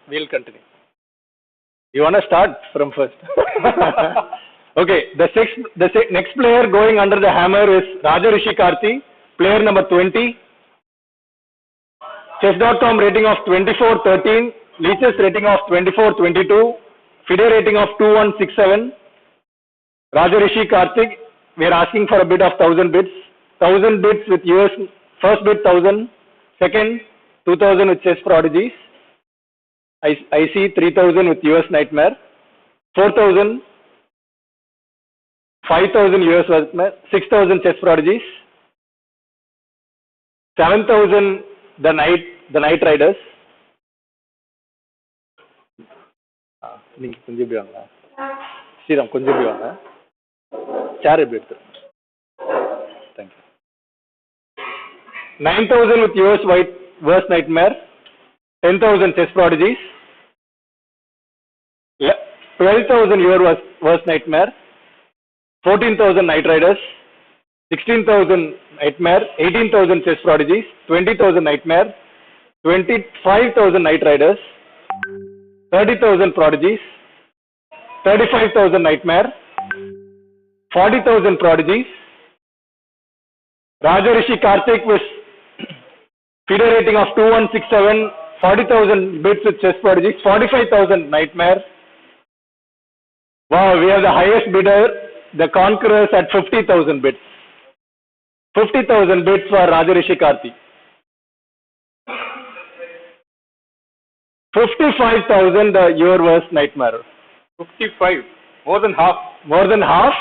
We'll continue. You want to start from first? Okay, the next player going under the hammer is Rajarishi Karthi, player number 20. Chess.com rating of 2413, Leech's rating of 2422, FIDE rating of 2167. Rajarishi Karthik, we are asking for a bid of 1000 bits. 1000 bits with US, first bid 1000, second 2000 with Chess Prodigies. I see 3000 with US Nightmare, 4000, 5000 US Nightmare, 6000 Chess Prodigies, 7000 the Night Riders. Kunji bhi vaanga. Sriram kunji bhi vaanga. Chaar bid. Thank you. 9000 with US Worst Nightmare, 10,000 Chess Prodigies, 12,000 your Worst Nightmare, 14,000 Night Riders, 16,000 Nightmare, 18,000 Chess Prodigies, 20,000 Nightmare, 25,000 Night Riders, 30,000 Prodigies, 35,000 Nightmare, 40,000 Prodigies. Rajarishi Karthik with FIDE rating of 2167, 40,000 bits with Chess Prodigies, 45,000 Nightmare. Wow, we have the highest bidder, the Conquerors at 50,000 bits. 50,000 bits for Rajarishi Karthi. 55,000 your worst nightmare. 55, more than half. More than half.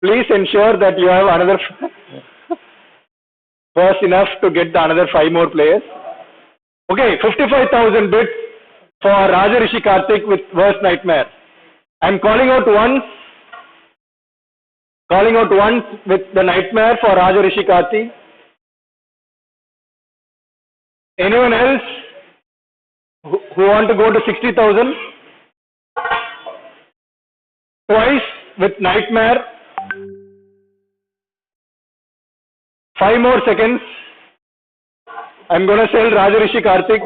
Please ensure that you have another first enough to get another 5 more players. Okay, 55,000 bits for Rajarishi Karthik with worst nightmare. I'm calling out once with the nightmare for Rajarishi Karthi. Anyone else who want to go to 60,000? Twice with nightmare. 5 more seconds. I'm going to sell Rajarishi Karthik.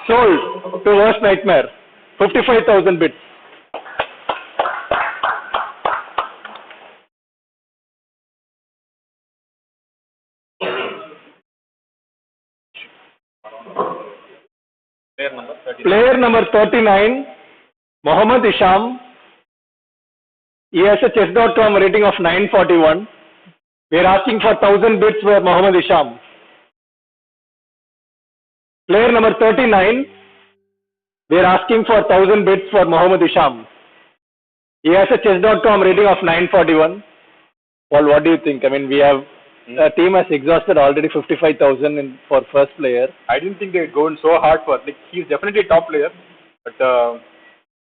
Sold to worst nightmare. 55,000 bits. Player number 39, Mohammad Isham. He has a chess.com rating of 941. We are asking for 1000 bits for Mohammad Isham. Player number 39, we are asking for 1000 bits for Mohammad Isham. He has a chess.com rating of 941. Well, what do you think? I mean, we have the team has exhausted already 55,000 for first player. I didn't think they're going so hard for, like, he's definitely a top player, but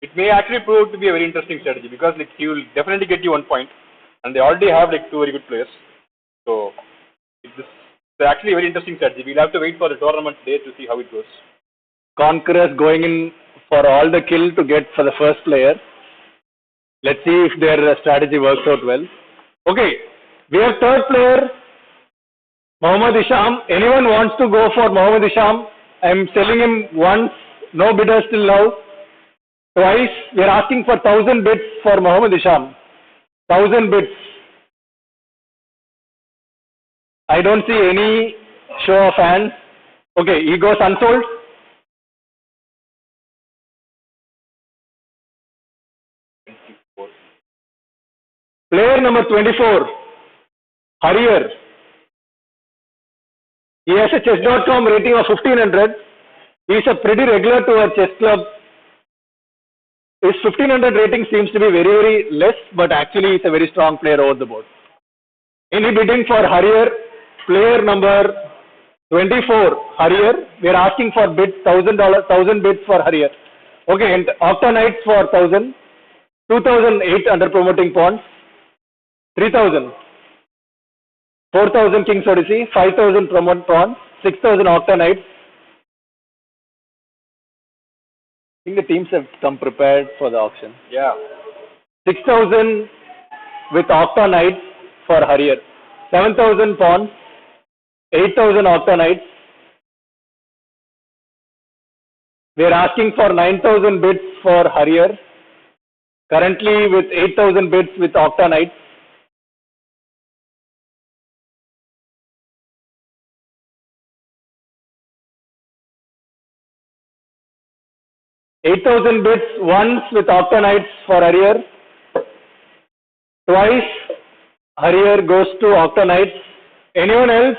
it may actually prove to be a very interesting strategy because, like, he will definitely get you 1 point, and they already have, like, 2 very good players. So it's actually a very interesting strategy. We'll have to wait for the tournament day to see how it goes. Conquerors going in for all the kill to get for the first player. Let's see if their strategy works out well. Okay, we have third player, Mohammad Isham. Anyone wants to go for Mohammad Isham? I'm selling him once, no bidders till now. Twice, we are asking for 1000 bits for Mohammad Isham. 1000 bits. I don't see any show of hands. Okay, he goes unsold. Player number 24, Harrier. He has a chess.com rating of 1500. He is a pretty regular to our chess club. His 1500 rating seems to be very, very less, but actually he is a very strong player over the board. Any bidding for Harrier? Player number 24, Harrier. We are asking for bid $1,000, 1000 bids for Harrier. Okay, and Octa Knights for 1000, 2008 under promoting pawns, 3000, 4000 King's Odyssey, 5000 promote pawns, 6000 Octa Knights. I think the teams have come prepared for the auction. Yeah. 6000 with Octa Knights for Harrier, 7000 pawns, 8000 Octa Knights, We are asking for 9,000 bits for Harrier. Currently with 8,000 bits with Octa Knights. $8,000 bits once with Octa Knights for Harrier. Twice Harrier goes to Octa Knights. Anyone else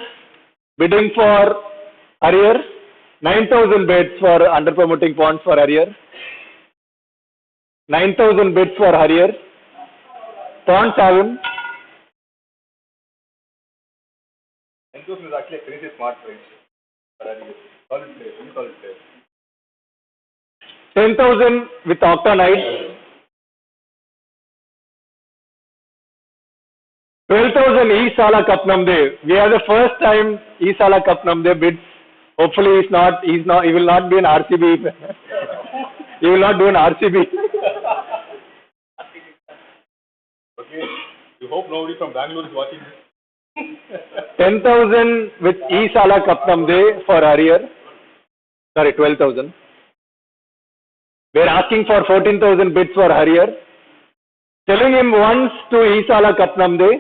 bidding for Harrier? 9,000 bits for under promoting pawns for Harrier. 9,000 bits for Harrier. Pawn 7. 10,000 is actually a crazy smart price for Harrier. Solid player, very solid player. 10,000 with Octa Knights. 12,000 E-Sala Kapnamde. We are the first time E-Sala Kapnamde bids. Hopefully he will not be an RCB. He will not do an RCB. Okay, you hope nobody from Bangalore is watching this. 10,000 with E-Sala Kapnamde for Harrier. Sorry, 12,000. We are asking for 14,000 bits for Harrier. Telling him once to E-Sala Kapnamde.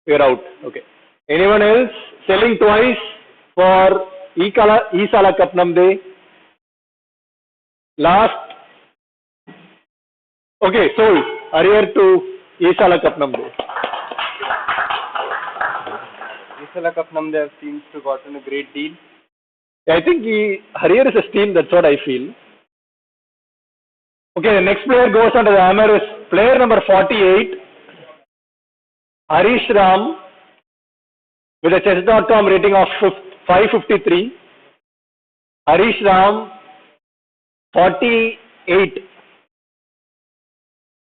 We are out. Okay. Anyone else selling twice for E-Sala Kapnamde? Last. Okay, sold. Harrier to E-Sala Kapnamde. E-Sala Kapnamde seems to have gotten a great deal. I think Harrier is a steal, that's what I feel. Okay, the next player goes on to the hammer is player number 48, Harish Ram, with a chess.com rating of 553. Harish Ram, 48.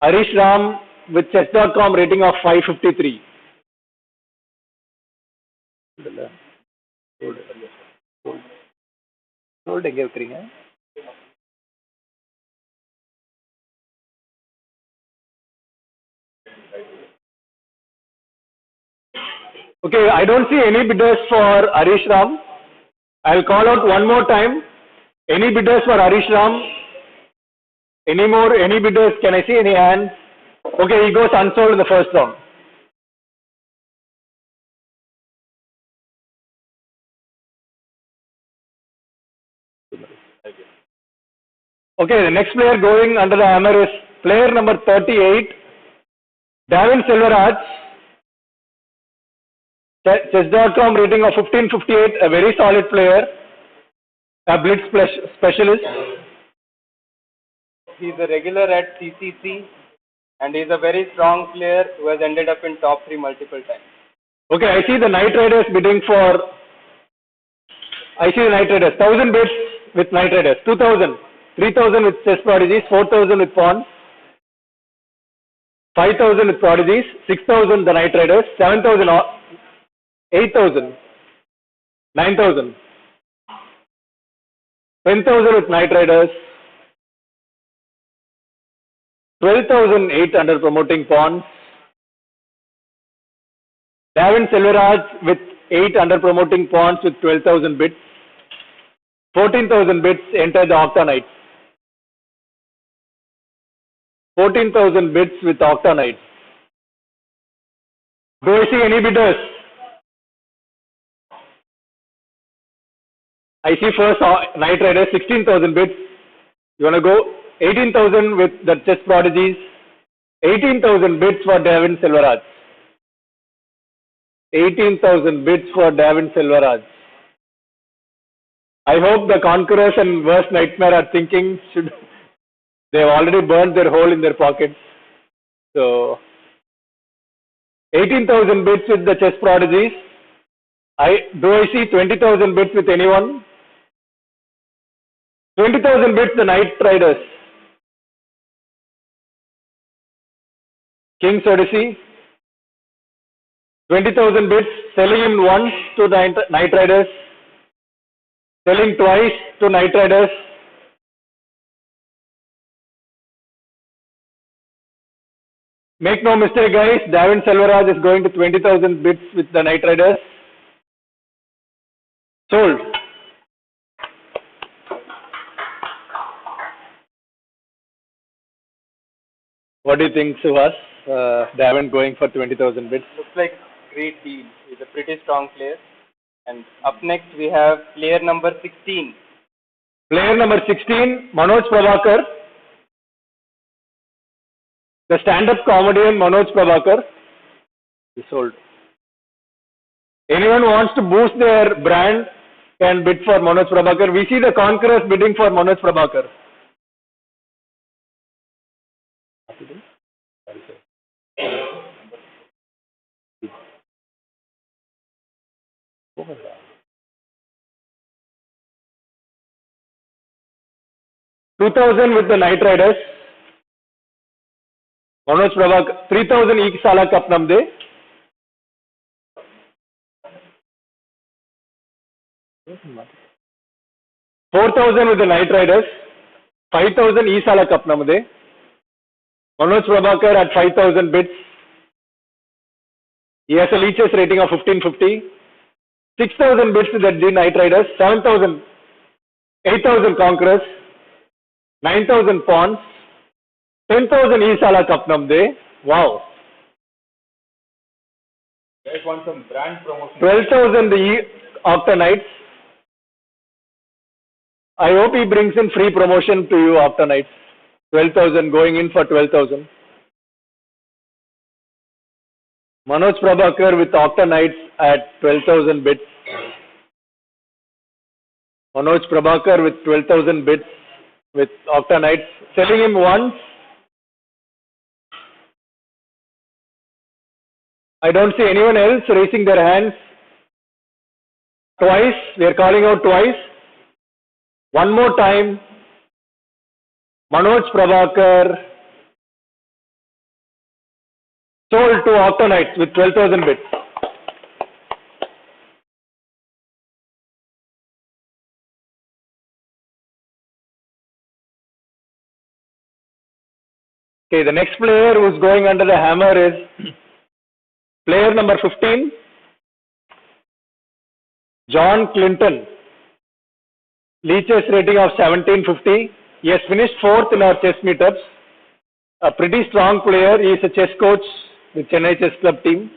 Harish Ram with chess.com rating of 553. Hold எங்க வைக்கிறீங்க? Okay, I don't see any bidders for Harish Ram. I'll call out one more time. Any bidders for Harish Ram? Any bidders? Can I see any hands? Okay, he goes unsold in the first round. Okay, the next player going under the hammer is player number 38, Davin Selvaraj. Chess.com rating of 1558, a very solid player, a blitz specialist. He's a regular at CCC and he's a very strong player who has ended up in top 3 multiple times. Okay, I see the Knight Riders bidding for, 1,000 bids with Knight Riders, 2,000, 3,000 with chess prodigies, 4,000 with pawns, 5,000 with prodigies, 6,000 the Knight Riders, 7,000, 8,000, 9,000, 10,000 with Knight Riders, 12,008 under promoting pawns, Davin Selvaraj with 8 under promoting pawns with 12,000 bits, 14,000 bits enter the Octa Knights, 14,000 bits with Octa Knights. Do I see any bidders? I see first Knight Riders, 16,000 bits. You want to go? 18,000 with the chess prodigies. 18,000 bits for Davin Selvaraj. 18,000 bits for Davin Selvaraj. I hope the conquerors and worst nightmare are thinking they have already burned their hole in their pockets. So 18,000 bits with the chess prodigies. Do I see 20,000 bits with anyone? 20,000 bits the Knight Riders. King's Odyssey. 20,000 bits, selling him once to the Knight Riders, selling twice to Knight Riders. Make no mistake guys, Davin Selvaraj is going to 20,000 bits with the Knight Riders. Sold. What do you think, Suhas? They haven't going for 20,000 bits. Looks like great deal. He's a pretty strong player. And up next we have player number 16. Player number 16, Manoj Prabhakar. The stand-up comedian Manoj Prabhakar. He sold. Anyone wants to boost their brand can bid for Manoj Prabhakar. We see the conquerors bidding for Manoj Prabhakar. $2,000 with the Knight Riders. Manoj Prabhakar, 3,000 each sala cup namde. $4,000 with the Knight Riders. 5,000 each sala cup namde. Manoj Prabhakar at 5,000 bits. He has a leeches rating of 1550. 6,000 bits with the Knight Riders. 7,000, 8,000 conquerors. 9,000 pawns. 10,000 Isala Cup namde. Wow. Guys want some brand promotion. 12,000 the Octa Knights. I hope he brings in free promotion to you Octa Knights. 12,000 going in for 12,000. Manoj Prabhakar with Octa Knights at 12,000 bits. Manoj Prabhakar with 12,000 bits with Octa Knights. Selling him once. I don't see anyone else raising their hands. Twice. We are calling out twice. One more time. Manoj Prabhakar sold to Octa Knights with 12,000 bits. Okay, the next player who's going under the hammer is player number 15, John Clinton. Leeches rating of 1750. He has finished 4th in our chess meetups. A pretty strong player. He is a chess coach with Chennai Chess Club team.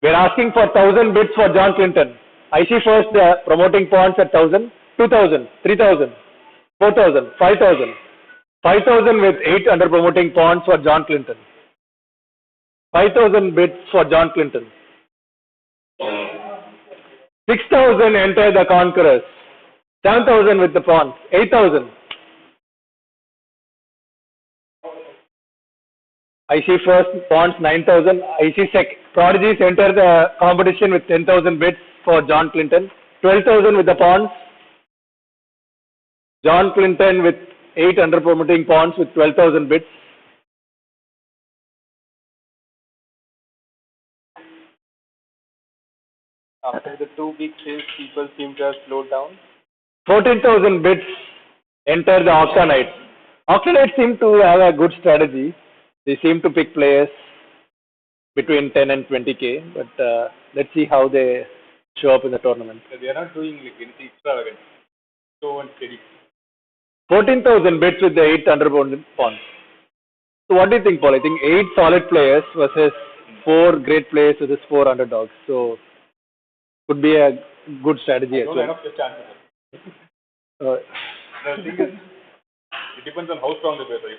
We are asking for 1,000 bits for John Clinton. I see first the promoting pawns at 1,000, 2,000, 3,000, 4,000, 5,000. 5,000 with 8 under promoting pawns for John Clinton. 5,000 bits for John Clinton. 6,000 enter the conquerors. 7,000 with the pawns. 8,000. I see first pawns 9,000. I see prodigies enter the competition with 10,000 bits for John Clinton. 12,000 with the pawns. John Clinton with 8 under promoting pawns with 12,000 bits. After the two big sales, people seem to have slowed down. 14,000 bits enter the Octa Knights. Octa Knights seem to have a good strategy. They seem to pick players between 10 and 20k, but let's see how they show up in the tournament. They are not doing like anything extravagant. So and steady. 14,000 bits with the 8 under pawns. So what do you think, Paul? I think 8 solid players versus 4 great players versus 4 underdogs. So could be a good strategy as well. Enough just chances. The thing is, it depends on how strong they play. Right?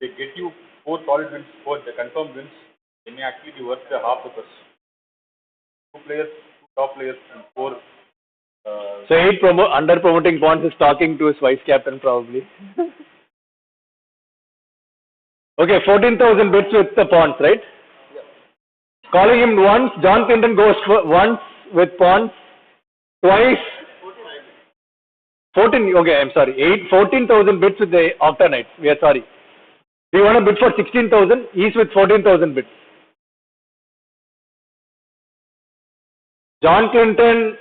They get you 4 solid wins, 4 the confirmed wins. They may actually be worth the half the price. 2 players, 2 top players, and 4. So 8 under promoting pawns is talking to his vice captain probably. Okay, 14,000 bits with the pawns, right? Yeah. Calling him once. John Clinton goes once with pawns. Twice. 14. Okay, I'm sorry. 14,000 bits with the Octa Knights. We are sorry. We want to bid for 16,000. He's with 14,000 bits. John Clinton.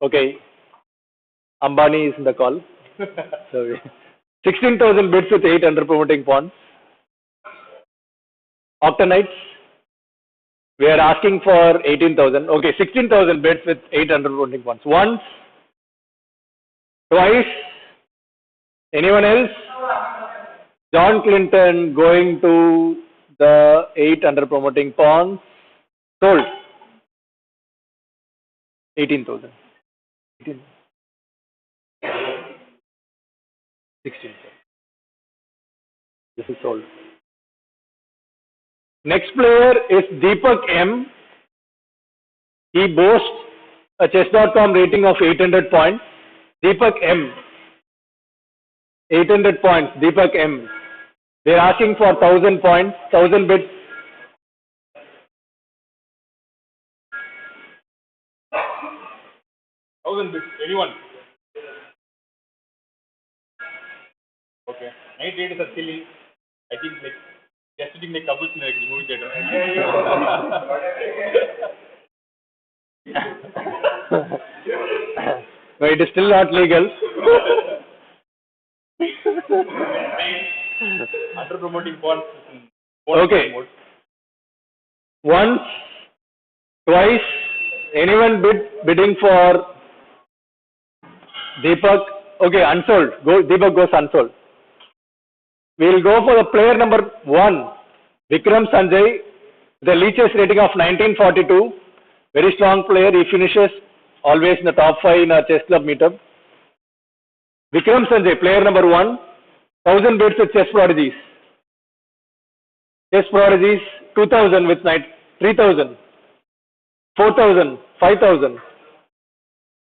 Okay. Ambani is in the call. So 16,000 bits with 8 under promoting pawns. Octa Knights. We are asking for 18,000. Okay, 16,000 bits with 8 under promoting pawns. Once. Twice. Anyone else? John Clinton going to the 8 under promoting pawns. Sold. 18,000. 18. 16. This is sold. Next player is Deepak M. He boasts a chess.com rating of 800 points. Deepak M. 800 points. Deepak M. They're asking for 1,000 points, 1,000 bits. Anyone? Okay. Night rate is a silly. I think like yesterday like couples in the movie theater. No, it is still not legal. Under promoting bonds. Okay. Once, twice, anyone bidding for Deepak? Okay, unsold. Deepak goes unsold. We'll go for the player number 1, Vikram Sanjay, the Leach's rating of 1942. Very strong player. He finishes always in the top 5 in a chess club meetup. Vikram Sanjay, player number 1, 1,000 bids with chess prodigies. Chess prodigies, 2,000 with knight, 3,000, 4,000, 5,000,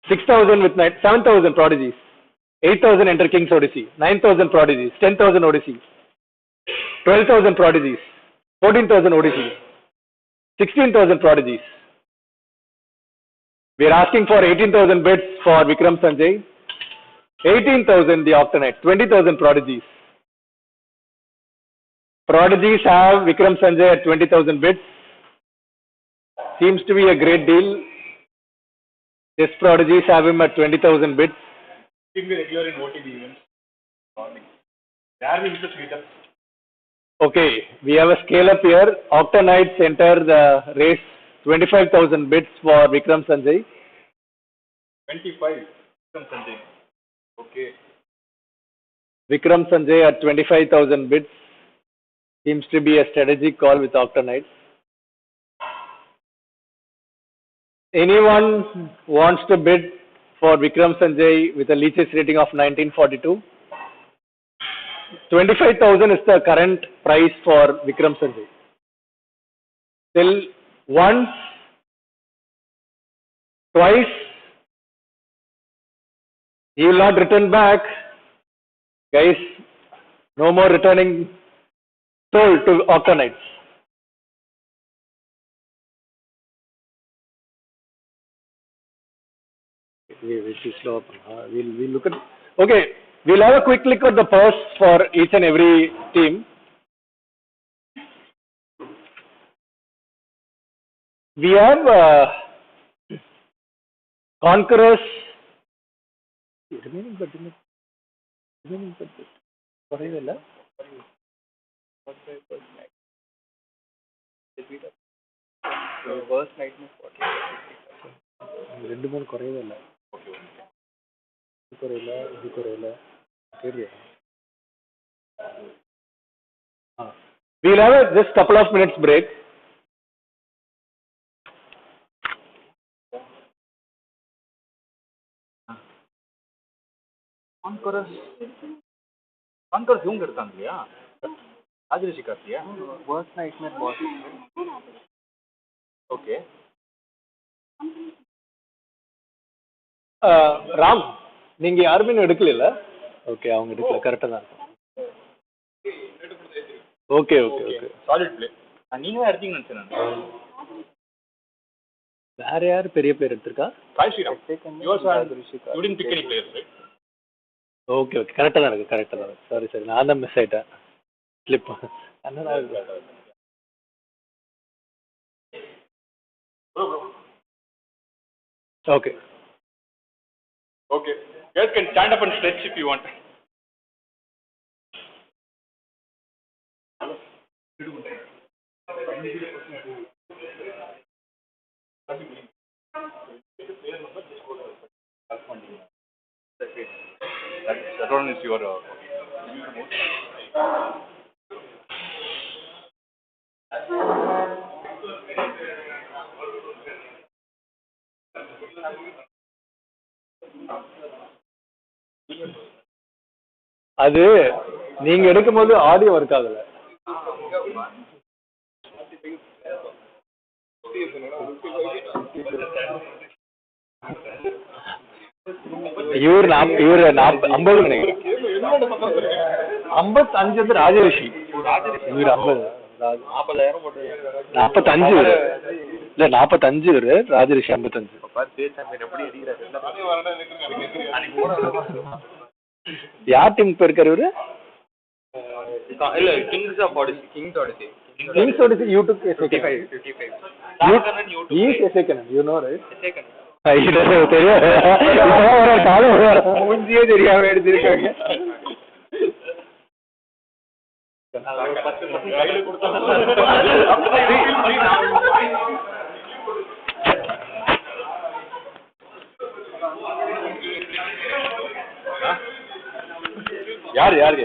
6,000 with knight, 7,000 prodigies, 8,000 enter King's Odyssey, 9,000 prodigies, 10,000 Odyssey, 12,000 prodigies, 14,000 Odyssey, 16,000 prodigies. We are asking for 18,000 bids for Vikram Sanjay, 18,000 the Octonite, 20,000 prodigies. Prodigies have Vikram Sanjay at 20,000 bids. Seems to be a great deal. Chess prodigies have him at 20,000 bids. Should be regular in OTB events. Rarely interest meetups. Okay, we have a scale up here. Octonites enter the race, 25,000 bids for Vikram Sanjay. 25. Vikram Sanjay. Okay. Vikram Sanjay at 25,000 bids. Seems to be a strategic call with Octonites. Anyone wants to bid for Vikram Sanjay with a Leach's rating of 1942? 25,000 is the current price for Vikram Sanjay. Till once, twice, he will not return back. Guys, no more returning. Sold to Octonites. We'll look at. Okay, we'll have a quick look at the purse for each and every team. We have Conquerors. Remaining budget. First night में 40. ரெண்டு மூணு குறையவே இல்லை இது குறையில இது குறையில தெரியல we'll have just couple of minutes break. Conquerors இவங்க இருக்காங்க இல்லையா ஆதிரசி கார்த்தியா First night में 40. ஓகே ராம் நீங்க யாருமே இன்னும் எடுக்கல ஓகே அவங்க எடுக்கல கரெக்டா தான் okay okay okay solid play நீங்க தான் எடுத்தீங்கன்னு நினைச்சேன் நான் வேற யார் பெரிய பிளேயர் எடுத்திருக்கா Sai Sriram you didn't pick any players right okay okay கரெக்டா தான் இருக்கு கரெக்டா தான் சாரி சாரி நான் தான் மிஸ் ஆயிட்டேன் slip okay okay you guys can stand up and stretch if you want that one is your அது நீங்க எடுக்கும்போது ஆடியோ ஒர்க் ஆகல. இவர் 50 நினைக்கிறேன். 55 வந்து ராஜரிஷி. இவர் 50. 45 இல்ல 45 இவரு ராஜரிஷி 55. யார் டீம் இருக்காரு இவரு? இல்ல Kings Odissi you took a second. 55. He is a second, you know, right? Second. மூஞ்சியே தெரியாம எடுத்திருக்காங்க. யாரு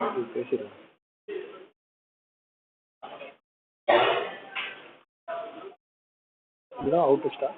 You know how to start?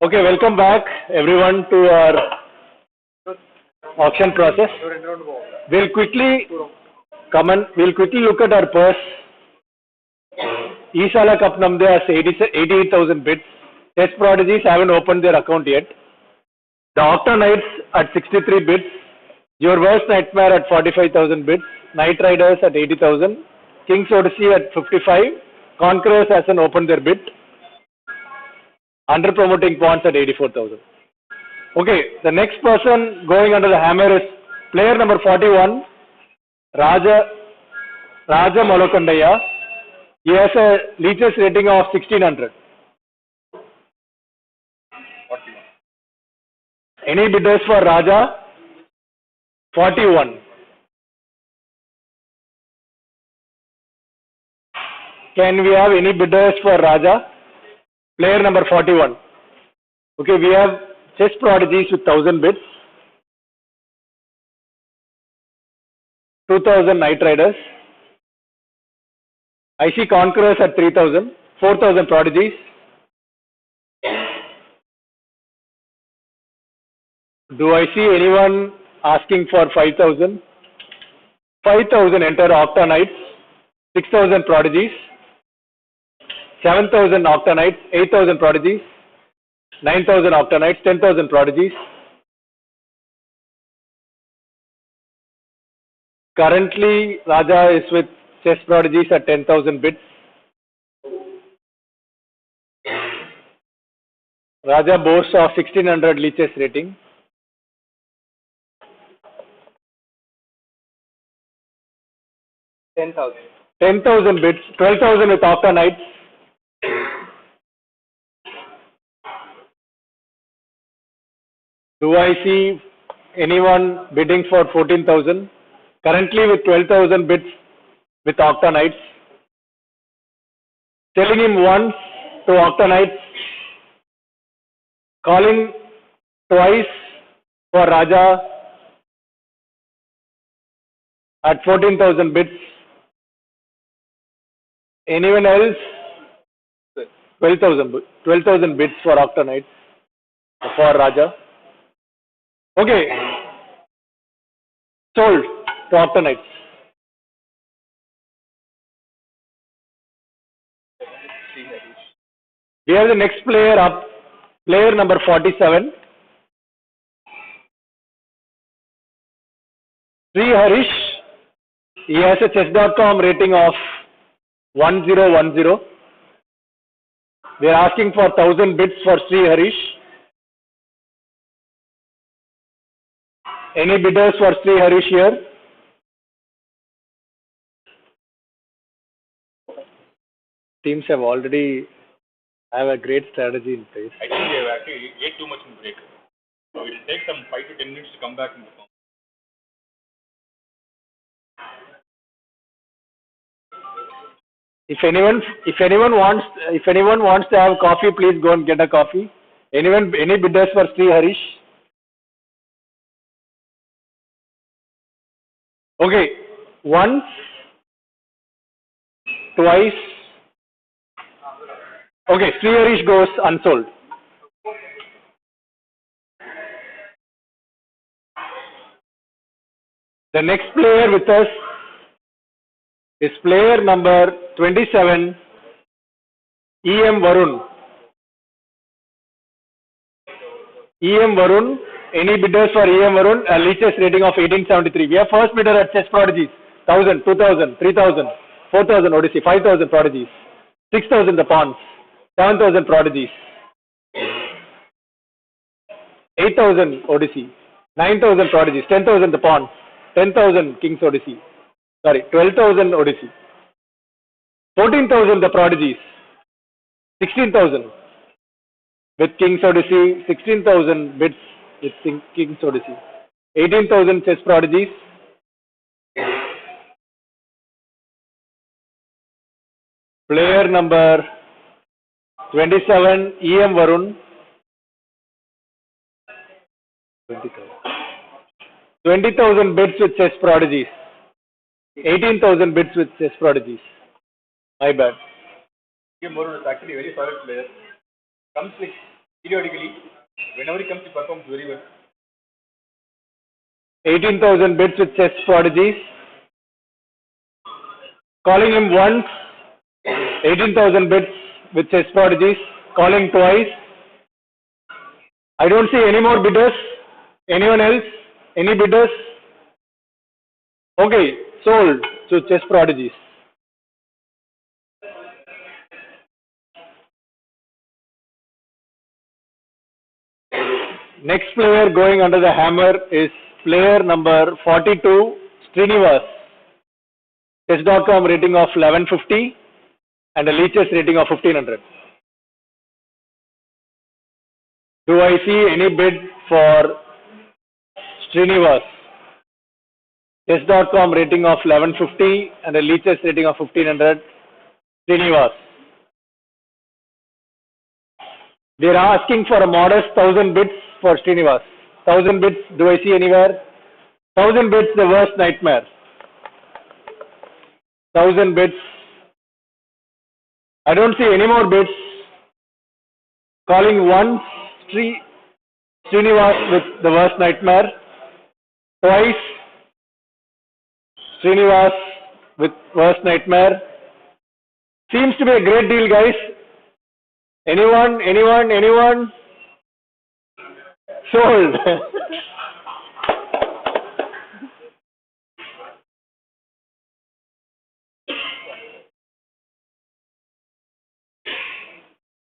Okay, welcome back everyone to our auction process. We'll quickly we'll quickly look at our purse. Isala Cup Namde has 88,000 bits. Test Prodigies haven't opened their account yet. The Octa Knights at 63 bits. Your Worst Nightmare at 45,000 bits. Night Riders at 80,000. King's Odyssey at 55. Conquerors hasn't opened their bit. Under promoting pawns at 84,000. Okay, the next person going under the hammer is player number 41, Raja Malokandaya. He has a leeches rating of 1600. Any bidders for Raja? 41. Can we have any bidders for Raja? Player number 41. Okay, we have Chess Prodigies with 1000 bits. 2000 Night Riders. I see Conquerors at 3000. 4000 Prodigies. Do I see anyone asking for 5000? 5000 enter Octa Knights. 6000 Prodigies. 7,000 Octa Knights, 8,000 Prodigies, 9,000 Octa Knights, 10,000 Prodigies. Currently, Raja is with Chess Prodigies at 10,000 bits. Raja boasts of 1600 leeches rating. $10,000 bits, 12,000 with Octa Knights. Do I see anyone bidding for 14,000? Currently with 12,000 bids with Octa Knights. Telling him once to Octa Knights. Calling twice for Raja at 14,000 bids. Anyone else? 12,000 bids for Octa Knights for Raja. Okay, sold to Octa Knights. We have the next player up, player number 47. Sri Harish. He has a chess.com rating of 1010. We are asking for 1000 bits for Sri Harish. Any bidders for Sri Harish here? Teams have already have a great strategy in place. I think they have actually ate too much in break. So it will take some 5 to 10 minutes to come back in the form. If anyone wants to have coffee, please go and get a coffee. Any bidders for Sri Harish? Okay, once, twice. Okay, Sri Harish goes unsold. The next player with us is player number 27, EM Varun. EM Varun, any bidders for EM Varun? A Leach's rating of 1873. We have first bidder at Chess Prodigies, 1000, 2000, 3000, 4000 Odyssey, 5000 Prodigies, 6000 the Pawns, 7000 Prodigies, 8000 Odyssey, 9000 Prodigies, 10,000 the Pawns, 10,000 King's Odyssey, sorry, 12,000 Odyssey, 14,000 the Prodigies, 16,000 with King's Odyssey, 16,000 bids with King's Odyssey, 18,000 Chess Prodigies, player number 27, EM Varun, 20,000 bids with Chess Prodigies, 18,000 bids with Chess Prodigies. My bad. EM Varun is actually a very solid player. Comes like periodically. Whenever he comes, he performs very well. 18,000 bids with Chess Prodigies. Calling him once, 18,000 bids with Chess Prodigies. Calling twice. I don't see any more bidders. Anyone else? Any bidders? Okay, sold to Chess Prodigies. Next player going under the hammer is player number 42, Srinivas. Chess.com rating of 1150 and a Leach's rating of 1500. Do I see any bid for Srinivas? Chess.com rating of 1150 and a Leach's rating of 1500. Srinivas. We are asking for a modest 1000 bids for Srinivas. 1000 bids, do I see anywhere? 1000 bids, the worst nightmare. 1000 bids. I don't see any more bids. Calling once, Srinivas with the worst nightmare. Twice, Srinivas with worst nightmare. Seems to be a great deal, guys. Anyone? Sold.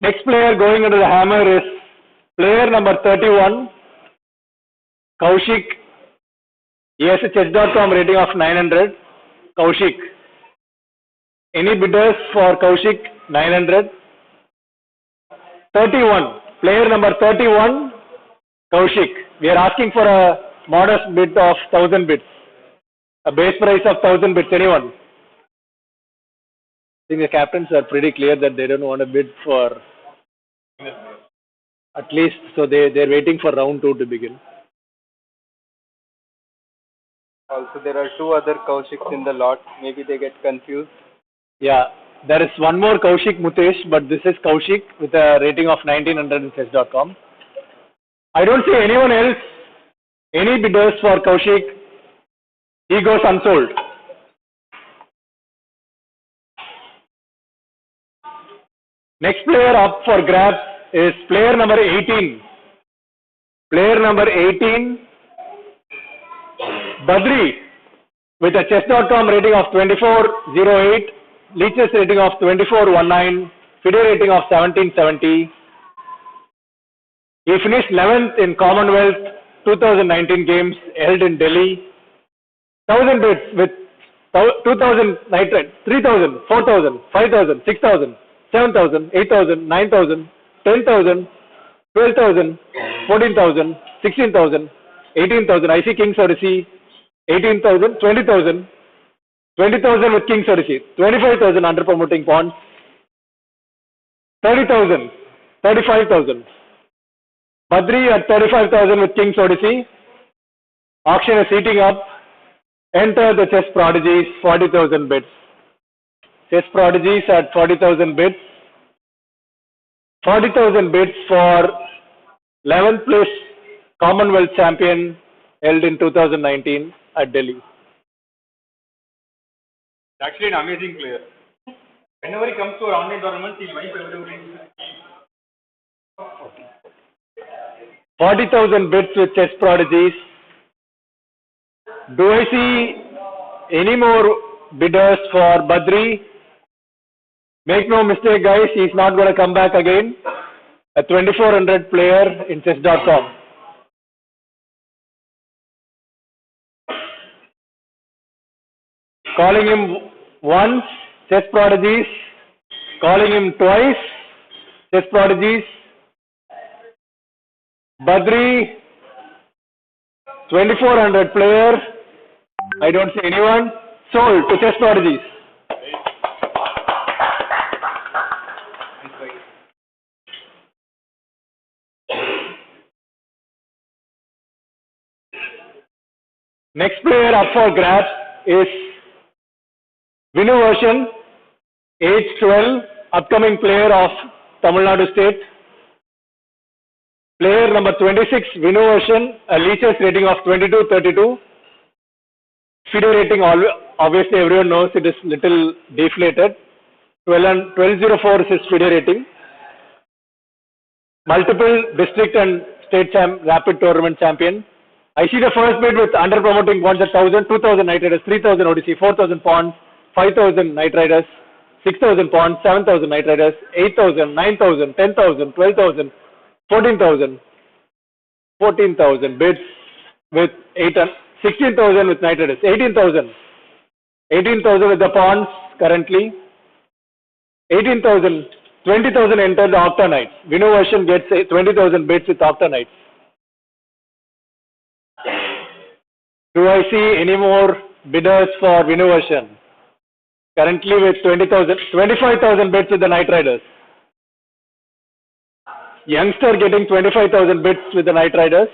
Next player going under the hammer is player number 31, Kaushik. He has a chess.com rating of 900. Kaushik. Any bidders for Kaushik? 900. 31. Player number 31, Kaushik. We are asking for a modest bid of 1000 bids. A base price of 1000 bids. Anyone? I think the captains are pretty clear that they don't want to bid for at least, so they're waiting for round 2 to begin. Also, there are two other Kaushiks in the lot. Maybe they get confused. Yeah, there is one more Kaushik Mutesh, but this is Kaushik with a rating of 1900 in chess.com. I don't see anyone else, any bidders for Kaushik. He goes unsold. Next player up for grabs is player number 18. Player number 18, Badri, with a chess.com rating of 2408, Leach's rating of 2419, FIDE rating of 1770. He finished 11th in Commonwealth 2019 games held in Delhi. 1000 bids with 2000 night rate, 3000, 4000, 5000, 6000, 7000, 8000, 9000, 10,000, 12,000, 14,000, 16,000, 18,000. I see King's Odyssey, 18,000, 20,000, 20,000 with King's Odyssey, 25,000 under promoting pawns, 30,000, 35,000. Badri at 35,000 with King's Odyssey. Auction is heating up. Enter the Chess Prodigies, 40,000 bids. Chess Prodigies at 40,000 bids. 40,000 bids for 11th place Commonwealth champion held in 2019 at Delhi. Actually an amazing player. Whenever he comes to our online tournaments, he'll wipe everybody. 40,000 bits with chess prodigies. Do I see any more bidders for Badri? Make no mistake, guys, he's not going to come back again. A 2400 player in chess.com. Calling him once, chess prodigies. Calling him twice, chess prodigies. Badri, 2400 player. I don't see anyone. Sold to chess prodigies. Next player up for grabs is Vinu Version, age 12, upcoming player of Tamil Nadu State. Player number 26, Vinu Version, a Leech's rating of 2232. FIDE rating, obviously everyone knows it is little deflated. 1204 is his FIDE rating. Multiple district and state rapid tournament champion. I see the first bid with under promoting points at 1,000, 2,000 Knight Riders, 3,000 ODC, 4,000 pawns, 5,000 Knight Riders, 6,000 pawns, 7,000 Knight Riders, 8,000, 9,000, 10,000, 12,000, 14,000, 14,000 bids with 16,000 with Knight Riders, 18,000, 18,000 with the pawns currently, 18,000, 20,000 enter the Octa Knights. Vinu Version gets 20,000 bids with Octa Knights. Do I see any more bidders for Vinu Version? Currently with 25,000 bids with the Knight Riders. Youngster getting 25,000 bids with the Knight Riders.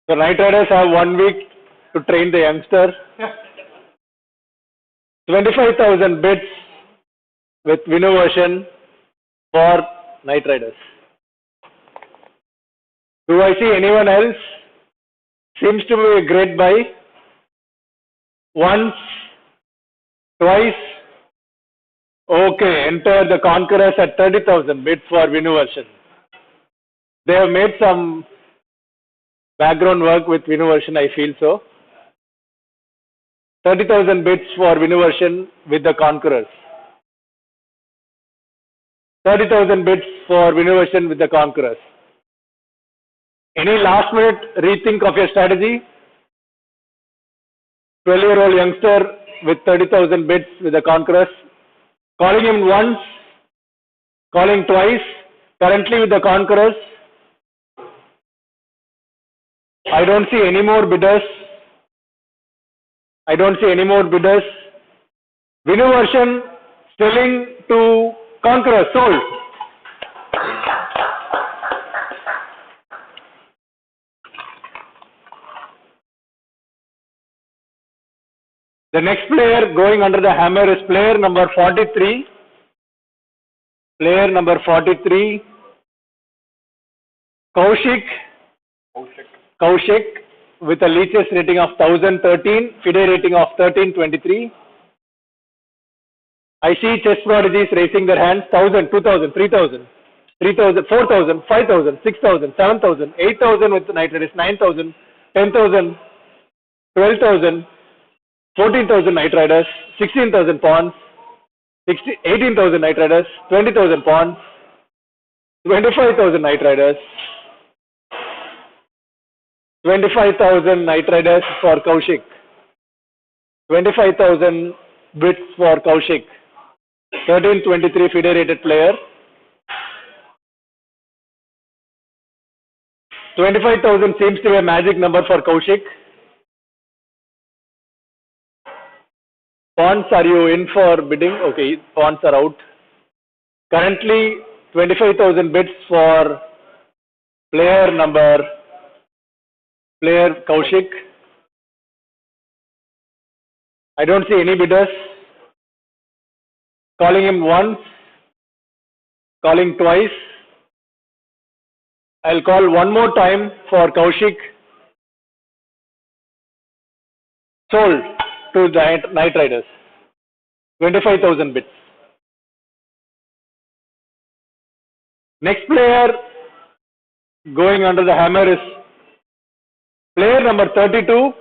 The Knight Riders have 1 week to train the youngster. 25,000 bids with Vinu Version for Knight Riders. Do I see anyone else? Seems to be a great buy. Once, twice. Okay, enter the Conquerors at 30,000 bids for Vinu Version. They have made some background work with Vinu Version, I feel so. 30,000 bids for Vinu Version with the Conquerors. 30,000 bids for Vinu Version with the Conquerors. Any last minute rethink of your strategy? 12-year-old youngster with 30,000 bids with the Conquerors. Calling him once, calling twice, currently with the Conquerors. I don't see any more bidders. I don't see any more bidders. Vinu Version selling to Conquerors, sold. The next player going under the hammer is player number 43. Player number 43, Kaushik, with a Leech's rating of 1,013, FIDE rating of 1323. I see chess prodigies raising their hands. 1,000, 2,000, 3,000, 3,000, 4,000, 5,000, 6,000, 7,000, 8,000 with Knight Riders, 9,000, 10,000, 12,000, 14,000 Knight Riders, 16,000 pawns, 18,000 Knight Riders, 20,000 pawns, 25,000 Knight Riders, 25,000 Knight Riders for Kaushik, 25,000 bits for Kaushik, 1323 FIDE rated player, 25,000 seems to be a magic number for Kaushik. Pawns, are you in for bidding? Okay, pawns are out. Currently 25,000 bids for player Kaushik. I don't see any bidders. Calling him once, calling twice. I'll call one more time for Kaushik. Sold to Knight Riders. 25,000 bits. Next player going under the hammer is player number 32,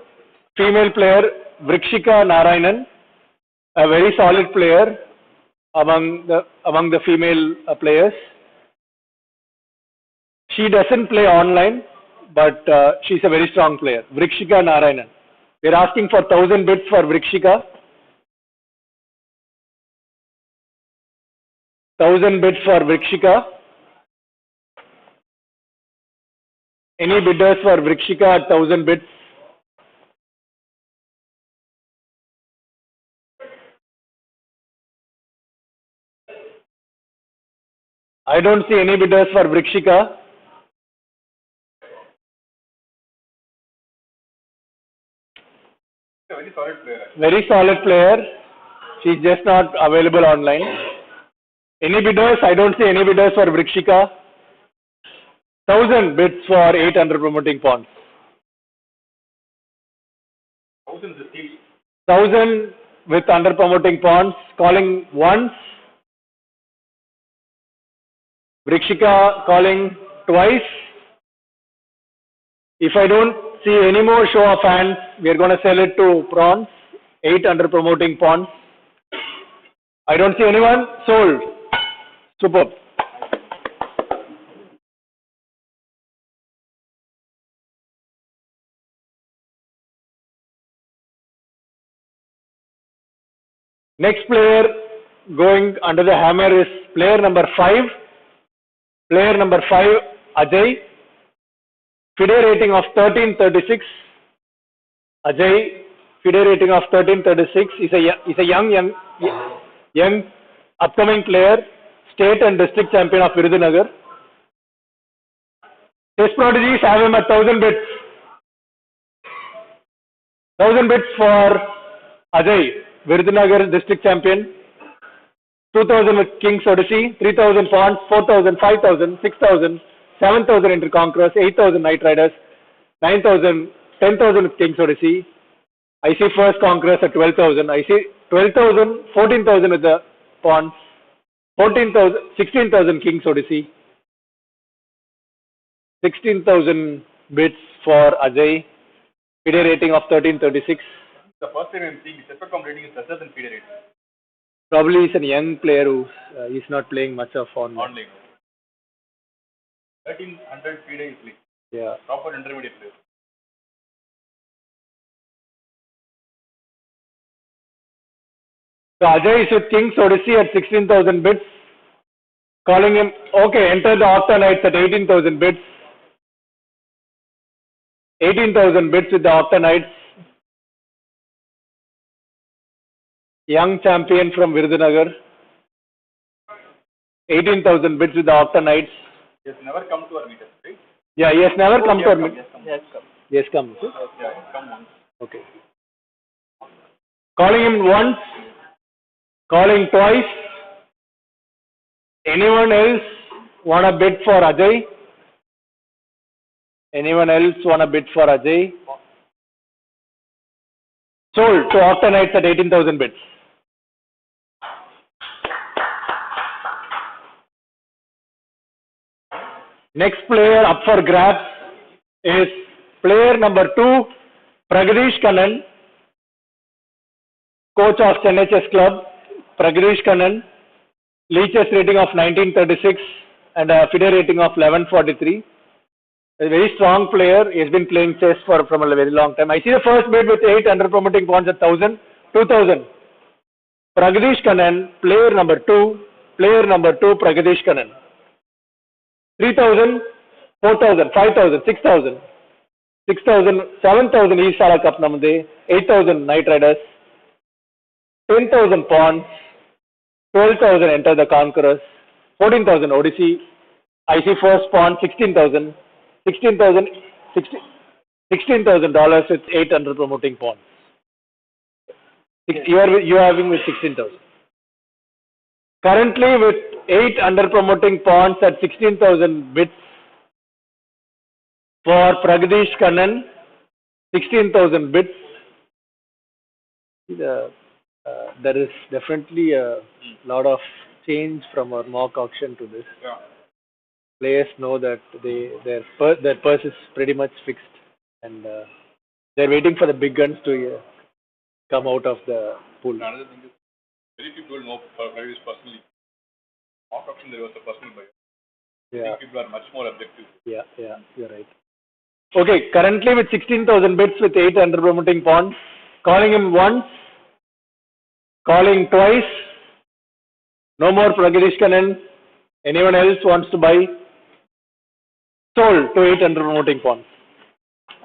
female player Vrikshika Narayanan, a very solid player among the female players. She doesn't play online, but she's a very strong player. Vrikshika Narayanan. We're asking for 1,000 bits for Vrikshika. 1,000 bits for Vrikshika. Any bidders for Vrikshika at 1,000 bits? I don't see any bidders for Vrikshika. A very solid player. Very solid player. She's just not available online. Any bidders? I don't see any bidders for Vrikshika. 1,000 bits for 800 promoting pawns. 1,000 is the steal. 1,000 with under promoting pawns. Calling once. Vrikshika calling twice. If I don't see any more show of hands, we are going to sell it to prawns. 8 under promoting pawns. I don't see anyone. Sold. Superb. Next player going under the hammer is player number 5. Player number 5, Ajay. FIDE rating of 1336. Ajay, FIDE rating of 1336. Is a young upcoming player, state and district champion of Virudhunagar. Chess prodigies have him at 1,000 bits. 1,000 bits for Ajay, Virudhunagar district champion. 2,000 with King's Odyssey, 3,000 pawns, 4,000, 5,000, 6,000, 7,000 into Conquerors, 8,000 Knight Riders, 9,000, 10,000 with King's Odyssey. I see first Conquerors at 12,000. I see 12,000, 14,000 with the pawns, 14,000, 16,000 King's Odyssey, 16,000 bits for Ajay, FIDE rating of 1336. The first time I'm seeing the Sepacom rating is lesser than FIDE rating. Probably he's a young player who is not playing much of online. 1,300 FIDE is like Yeah. proper intermediate player. So Ajay is with King's Odyssey at 16,000 bits. Calling him, okay, enter the Octa Knights at 18,000 bits. 18,000 bits with the Octa Knights. Young champion from Virudhunagar. 18,000 bits with the Octa Knights. He has never come to our meetup, right? Yeah, he has never come to our meet. Yes, come. Yes, come. Yeah, he's come once. Okay. Calling him once. Calling twice. Anyone else want a bid for Ajay? Anyone else want a bid for Ajay? Sold to Octa Knights at 18,000 bits. Next player up for grabs is player number 2, Pragadish Kannan, coach of Chennai Chess Club. Pragadish Kannan, lead chess rating of 1936 and a FIDE rating of 1143. A very strong player. He has been playing chess from a very long time. I see the first bid with 8 under promoting pawns at 1,000, 2,000. Pragadish Kannan, player number 2, Pragadish Kannan. 3,000, 4,000, 5,000, 6,000, 6,000, 7,000 East Sala Cup Namade, 8,000 Knight Riders, 10,000 pawns, 12,000 enter the Conquerors, 14,000 Odyssey. I see first pawn 16,000, $16,000 with 8 under promoting pawns. You are having with 16,000. Currently with 8 under promoting pawns at 16,000 bits for Pragadish Kannan, 16,000 bits. The, there is definitely a lot of change from our mock auction to this. Yeah. Players know that their purse is pretty much fixed, and they're waiting for the big guns to come out of the pool. Another thing is, very few people know players personally. Mock auction there was a personal buyer. I think people are much more objective. Yeah, you're right. Okay, currently with 16,000 bits with 8 under-promoting pawns, calling him once, calling twice, no more Pragadishkanan. Anyone else wants to buy? Sold to 8 under-promoting pawns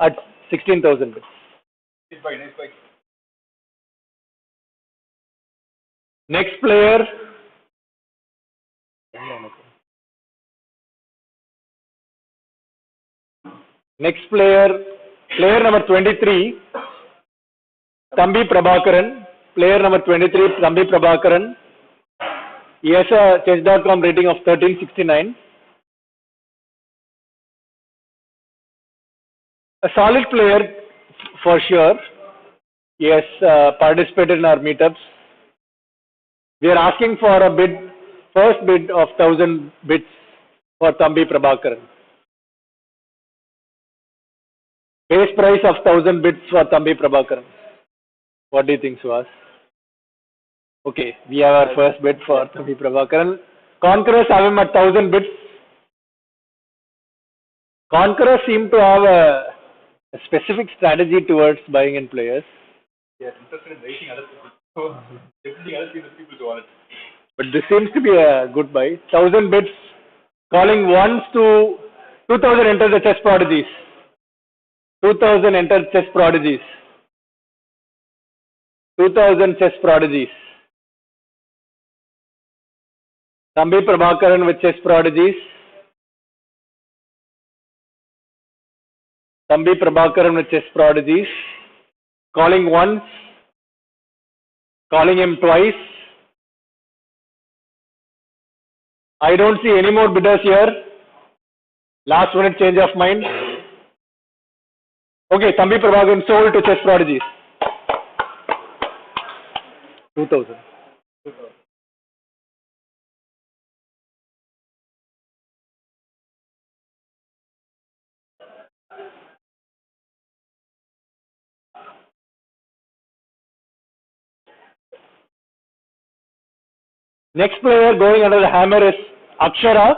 at 16,000 bits. Nice buy, nice buy. Next player. Next player, player number 23, Thambi Prabhakaran. Player number 23, Thambi Prabhakaran. He has a chess.com rating of 1369. A solid player for sure. He has participated in our meetups. We are asking for a bid, first bid of 1,000 bits for Thambi Prabhakaran. Base price of 1,000 bits for Thambi Prabhakaran. What do you think, Suhas? Okay, we have our first bid for Thambi Prabhakaran. Conquerors have him at 1,000 bits. Conquerors seem to have a specific strategy towards buying in players. They are interested in rating other people. So, definitely other people to wallet. But this seems to be a good buy. 1,000 bits, calling once to 2,000 enter the chess prodigies. 2,000 enter chess prodigies. 2,000 chess prodigies. Thambi Prabhakaran with chess prodigies. Thambi Prabhakaran with chess prodigies. Calling once. Calling him twice. I don't see any more bidders here. Last minute change of mind. Okay, Thambi Prabhakaran sold to chess prodigies. 2,000. Next player going under the hammer is Akshara.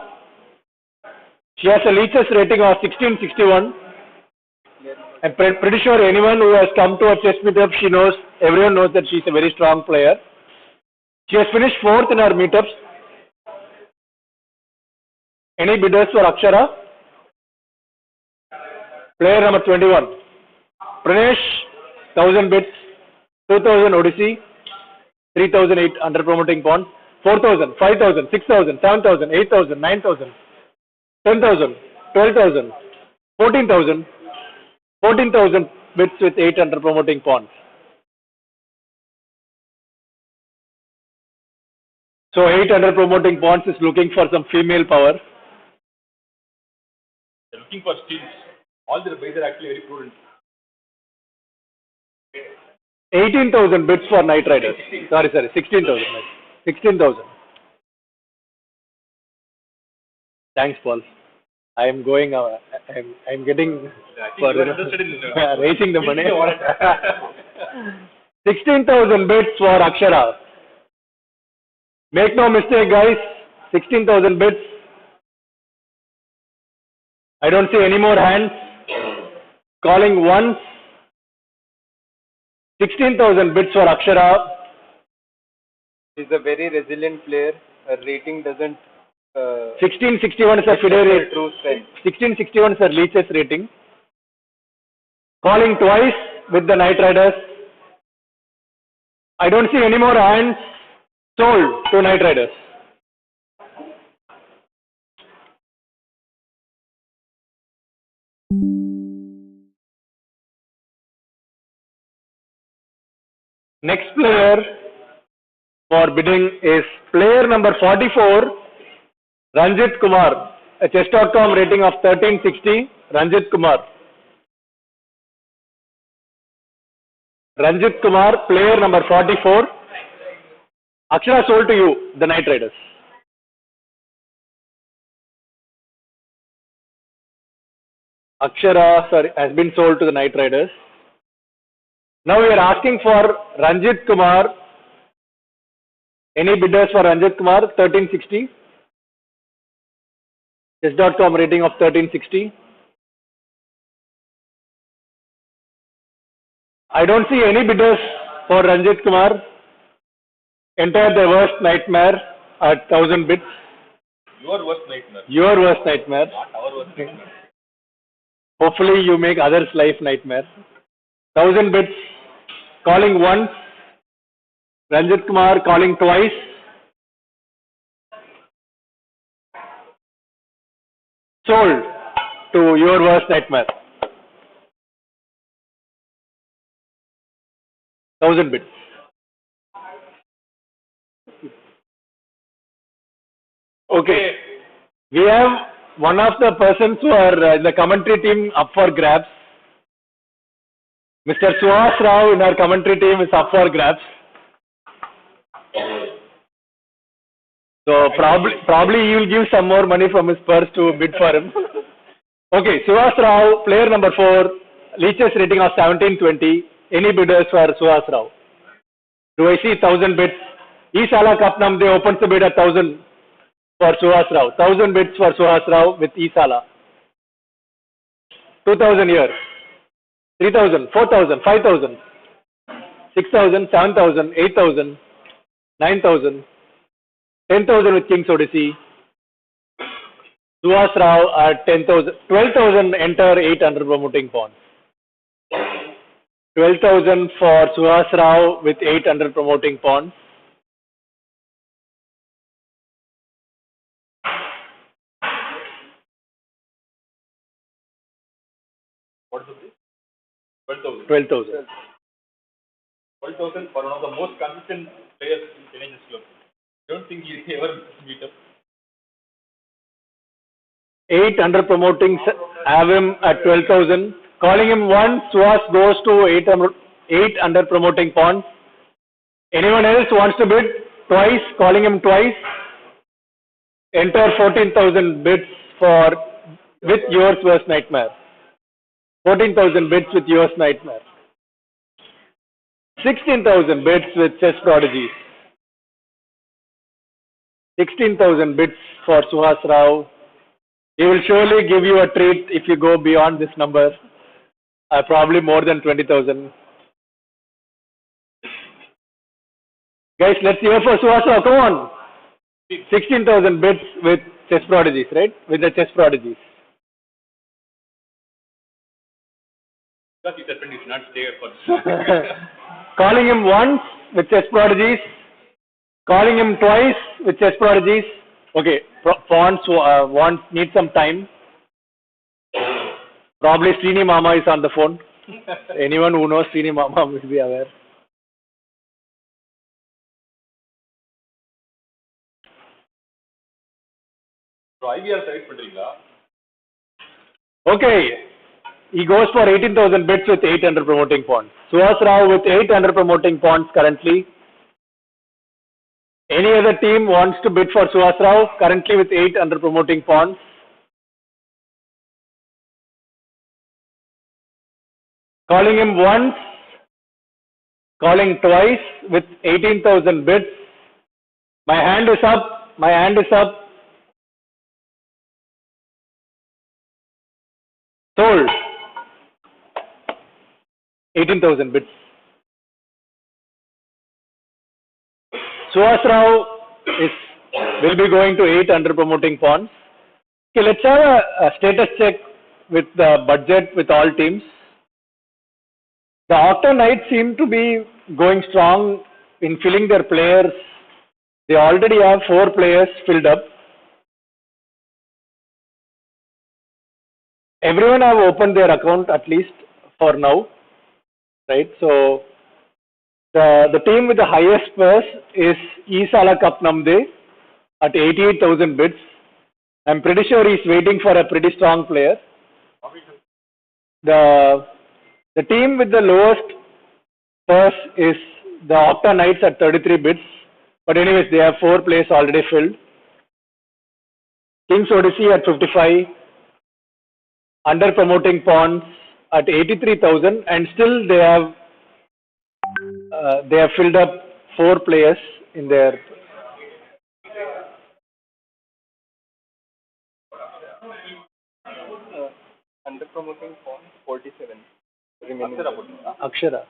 She has a Leech's rating of 1661. I'm pretty sure anyone who has come to a chess meetup, everyone knows that she's a very strong player. She has finished 4th in our meetups. Any bidders for Akshara? Player number 21. Pranesh, 1,000 bits, 2,000 Odyssey, 3,008 under promoting pawns, 4,000, 5,000, 6,000, 7,000, 8,000, 9,000, 10,000, 12,000, 14,000, 14,000 bits with 8 under promoting pawns. So 8 under promoting pawns is looking for some female power. They're looking for steals. All their buys are actually very prudent. 18,000 bits for Knight Riders. Sorry, 16,000. 16,000. Thanks, Paul. I am going. I'm getting for raising the money. 16,000 bits for Akshara. Make no mistake, guys. 16,000 bits. I don't see any more hands. Calling once. 16,000 bits for Akshara. He's a very resilient player. Her rating doesn't. 1661 is her FIDE rate. 1661 is her Leech's rating. Calling twice with the Knight Riders. I don't see any more hands. Sold to Knight Riders. Next player for bidding is player number 44, Ranjit Kumar, a chess.com rating of 1360, Ranjit Kumar. Ranjit Kumar, player number 44. Akshara sold to you, the Knight Riders. Akshara, sorry, has been sold to the Knight Riders. Now we are asking for Ranjit Kumar. Any bidders for Ranjit Kumar? 1360. Chess.com rating of 1360. I don't see any bidders for Ranjit Kumar. Enter the worst nightmare at 1000 bits. Your worst nightmare. Your worst nightmare. Not our worst nightmare. Hopefully you make others' life nightmare. 1000 bits. Calling once. Ranjit Kumar calling twice. Sold to your worst nightmare. 1000 bits. Okay. We have one of the persons who are in the commentary team up for grabs. Mr. Suhas Rao in our commentary team is up for grabs. So probably he will give some more money from his purse to bid for him. Okay, Suhas Rao, player number 4, Leach's rating of 1720. Any bidders for Suhas Rao? Do I see 1000 bids? Isala Kapnam, they opens the bid at 1000 for Suhas Rao. 1000 bids for Suhas Rao with Isala. 2000 here. 3000, 4000, 5000, 6000, 7000, 8000, 9000, 10,000 with King's Odyssey. Suhas Rao at 10,000, 12,000 enter 800 promoting pawns. 12,000 for Suhas Rao with 800 promoting pawns. What is the price? 12,000. 12,000. 12,000 for one of the most consistent players in Chennai Chess Club. Don't think he ever beat up. 800 promoting have him at 12,000. Calling him once, Suhas goes to 800 promoting pawns. Anyone else wants to bid? Twice, calling him twice. Enter 14,000 bids for with yours worst nightmare. 14,000 bids with yours nightmare. 16,000 bids with chess prodigies. 16,000 bids for Suhas Rao. He will surely give you a treat if you go beyond this number. Probably more than 20,000. Guys, let's hear for Suhas Rao. Come on. 16,000 bids with chess prodigies, right? With the chess prodigies. Because his friend is not there for Calling him once with chess prodigies. Calling him twice with chess prodigies. Okay, pawns need some time. Probably Srini Mama is on the phone. Anyone who knows Srini Mama will be aware. So IVR side பண்றீங்களா? Okay, he goes for 18,000 bids with 800 promoting pawns. Suhas Rao with 800 promoting pawns currently. Any other team wants to bid for Suhas Rao currently with 800 promoting pawns? Calling him once, calling twice with 18,000 bids. My hand is up, my hand is up. Sold. 18,000 bids. Suhas Rao will be going to 800 promoting pawns. Okay, let's have a status check with the budget with all teams. The Octa Knights seem to be going strong in filling their players. They already have 4 players filled up. Everyone have opened their account at least for now, right? So the team with the highest purse is Isala Kapnamde at 88,000 bids. I'm pretty sure he's waiting for a pretty strong player. The team with the lowest First is the Octa Knights at 33 bits. But anyways, they have 4 places already filled. King's Odyssey at 55. Under promoting pawns at 83,000, and still they have filled up 4 players in their. Under promoting pawn 47 remaining. Akshara.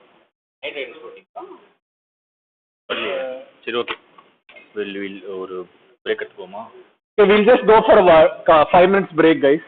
சரி okay will ஒரு break எடுத்துப்போமா? Okay, we'll just go for a 5 minutes break, guys.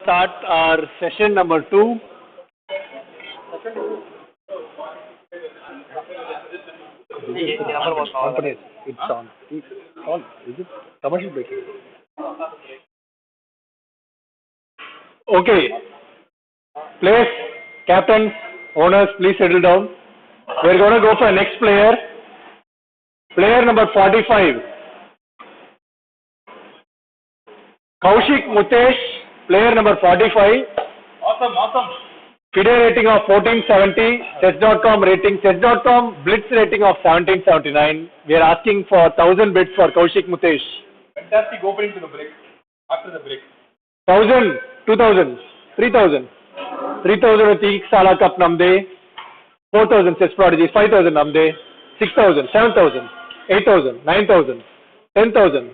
start our session number 2. It's on. It's on. Is it commercial breaking? Okay. Players, captains, owners, please settle down. We're going to go for next player. Player number 45. Kaushik Mutesh, player number 45. Awesome. FIDE rating of 1470, chess.com rating, chess.com blitz rating of 1779. We are asking for 1000 bids for Kaushik Mutesh. Fantastic opening to the break. After the break. 1000, 2000, 3000. 3000 with each Sala Cup Namde. 4000 chess prodigies, 5000 Namde. 6000, 7000, 8000, 9000, 10,000,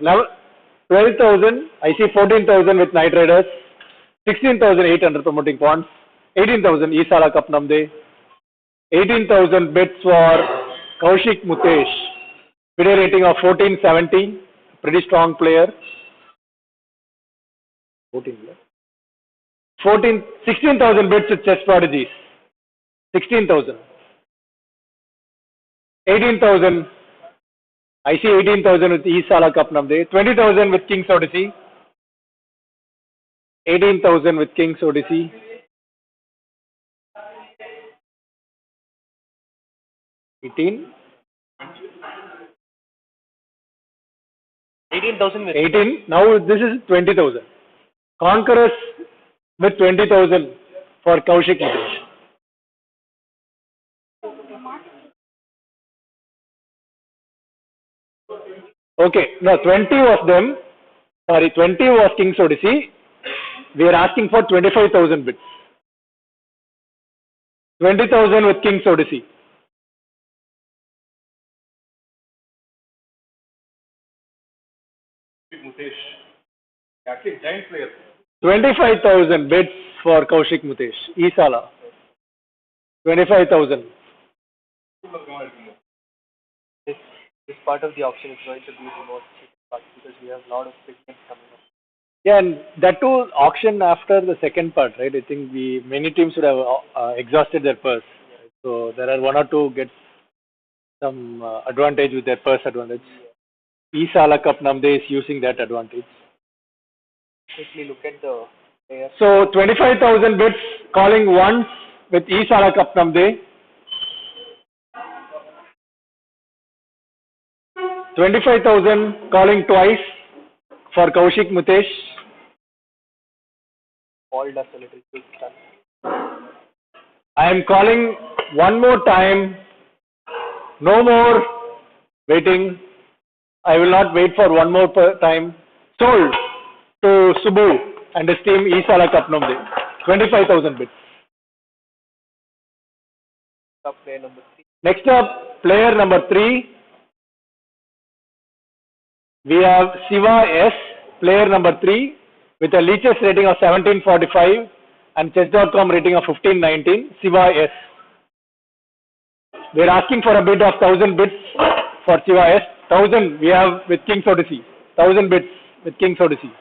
12,000. I see 14,000 with Knight Riders. 16,800 promoting points. 18,000 Isala Cup Namde. 18,000 bids for Kaushik Mutesh. FIDE rating of 1470. Pretty strong player. 16,000 bids with chess prodigies. 16,000. 18,000. I see 18,000 with Isala Cup Namde. 20,000 with King's Odyssey. 18,000 with King's Odyssey. 18,000 with 18. Now this is 20,000. Conquerors with 20,000 for Kaushik Mutesh. Okay, no, 20 was them. Sorry, 20 was King's Odyssey. We are asking for 25,000 bits. 20,000 with King's Odyssey. Mutesh. Actually, giant player. 25,000 bids for Kaushik Mutesh. Isala. 25,000. this part of the auction is going to be the most part because we have a lot of pigments coming up. Yeah, and that too auction after the second part, right? I think many teams would have exhausted their purse. So there are one or two get some advantage with their purse advantage. Isala Cup Namde is using that advantage. Quickly look at the players. So 25,000 bids calling once with Isala Cup Namde. 25,000 calling twice for Kaushik Mutesh. Called us a little quick start. I am calling one more time. No more waiting. I will not wait for one more time. Sold to Subbu and his team Isala Cup Namde. 25,000 bids. Top player number 3. Next up, player number 3. We have Siva S, player number 3, with a Leeches rating of 1745 and chess.com rating of 1519. Siva S. We are asking for a bid of 1000 bids for Siva S. 1000 we have with King's Odyssey. 1000 bids with King's Odyssey.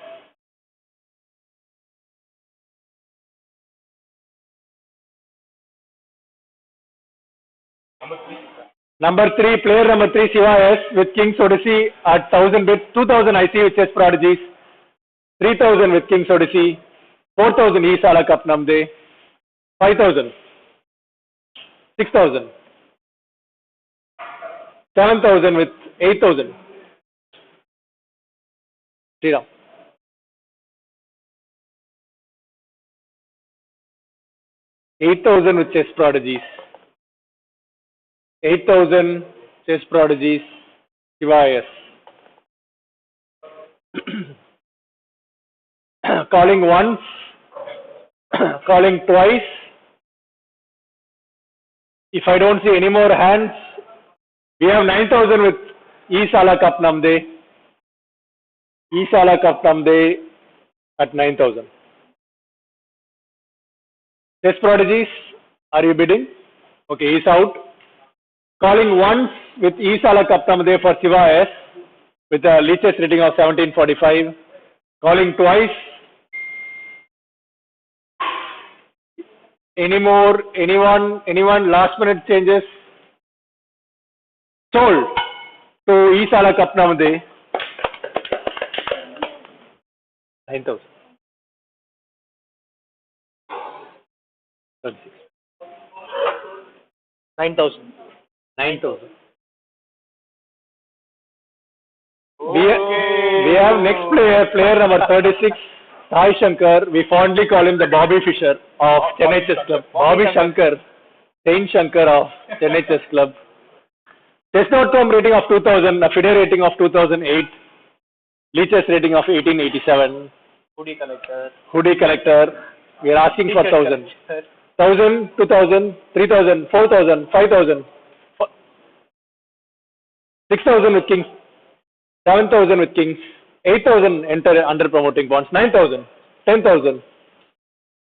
Number 3, player number 3, Siva S with King's Odyssey at 1000 bids. 2000 I see with chess prodigies. 3000 with King's Odyssey. 4000 Isala Cup Namde. 5000. 6000. 7000 with 8000. Sriram. 8,000 with chess prodigies. 8,000 chess prodigies. Siva S. Calling once. Calling twice. If I don't see any more hands, we have 9,000 with Isala Cup Namde. Isala Cup Namde at 9,000. Chess prodigies, are you bidding? Okay, he's out. Calling once with Isala Cup Namde for Siva S with a Leeches rating of 1745. Calling twice Any more? Anyone? Last minute changes? Sold to Isala Cup namade. 9,000. 9,000. 9,000. We have next player number 36, Sai Shankar. We fondly call him the Bobby Fischer of Chennai Chess Club. Bobby Shankar, Saint Shankar of Chennai Chess Club. Chess.com rating of 2000, a FIDE rating of 2008, Leechess rating of 1887. Hoodie collector. We are asking for 1,000. 1,000, 2,000, 3,000, 4,000, 5,000, 6,000 with kings, 7,000 with kings, 8,000 enter under promoting bonds, 9,000, 10,000.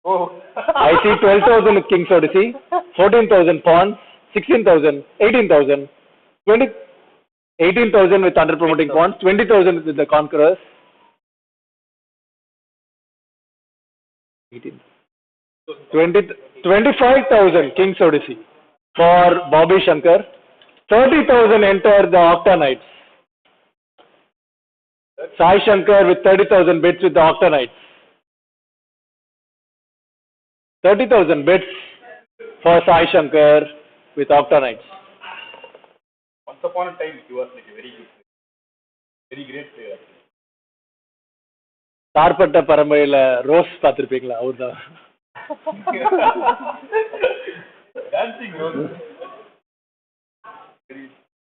Oh. I see 12,000 with kings Odyssey, 14,000 pawns, 16,000, 18,000, 20, 18,000 with under promoting pawns, 20,000 with the conquerors. 25,000 King's Odyssey for Bobby Shankar. 30,000 enter the Octa Knights. Sai Shankar with 30,000 bits with the Octa Knights. 30,000 bits for Sai Shankar with Octa Knights. Once upon a time, he was like a very good player. Very great player. தார்பட்ட பரம்பரையில rose பார்த்திருப்பீங்களா அவர்தான். Dancing rose.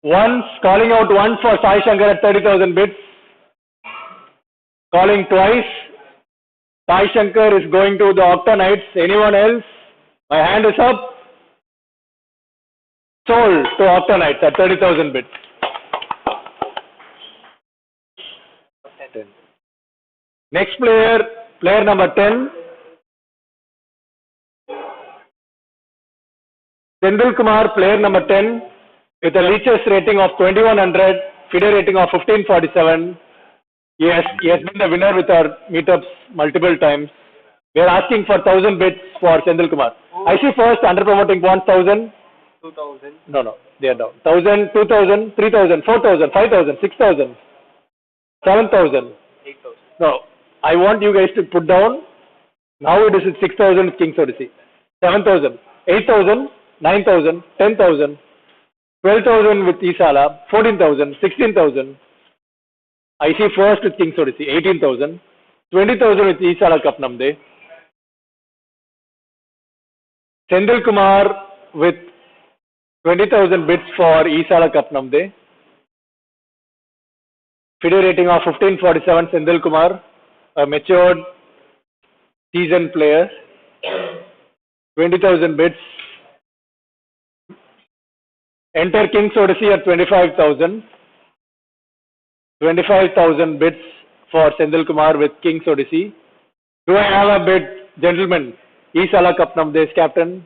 Once calling out once for Sai Shankar at 30,000 bits. Calling twice. Sai Shankar is going to the Octa Knights. Anyone else? My hand is up. Sold to Octa Knights at 30,000 bits. Next player, player number 10. Sendil Kumar, player number 10, with a Leechess rating of 2100, FIDE rating of 1547. He has been the winner with our meetups multiple times. We are asking for 1,000 bits for Sendil Kumar. I see first under promoting bonds 1,000. 2,000. No, they are down. 1,000, 2,000, 3,000, 4,000, 5,000, 6,000, 7,000. 8,000. No, I want you guys to put down. Now it is at 6,000 with King's Odyssey. 7,000, 8,000, 9,000, 10,000, 12,000 with Isala, 14,000, 16,000. I see first with King's Odyssey, 18,000, 20,000 with Isala Cup Namde. Sendil Kumar with 20,000 bits for Isala Cup Namde. FIDE rating of 1547, Sendil Kumar, a matured, seasoned player. 20,000 bits. Enter King's Odyssey at 25,000. 25,000 bits for Sendil Kumar with King's Odyssey. Do I have a bid, gentlemen? Isala Cup Namde's captain.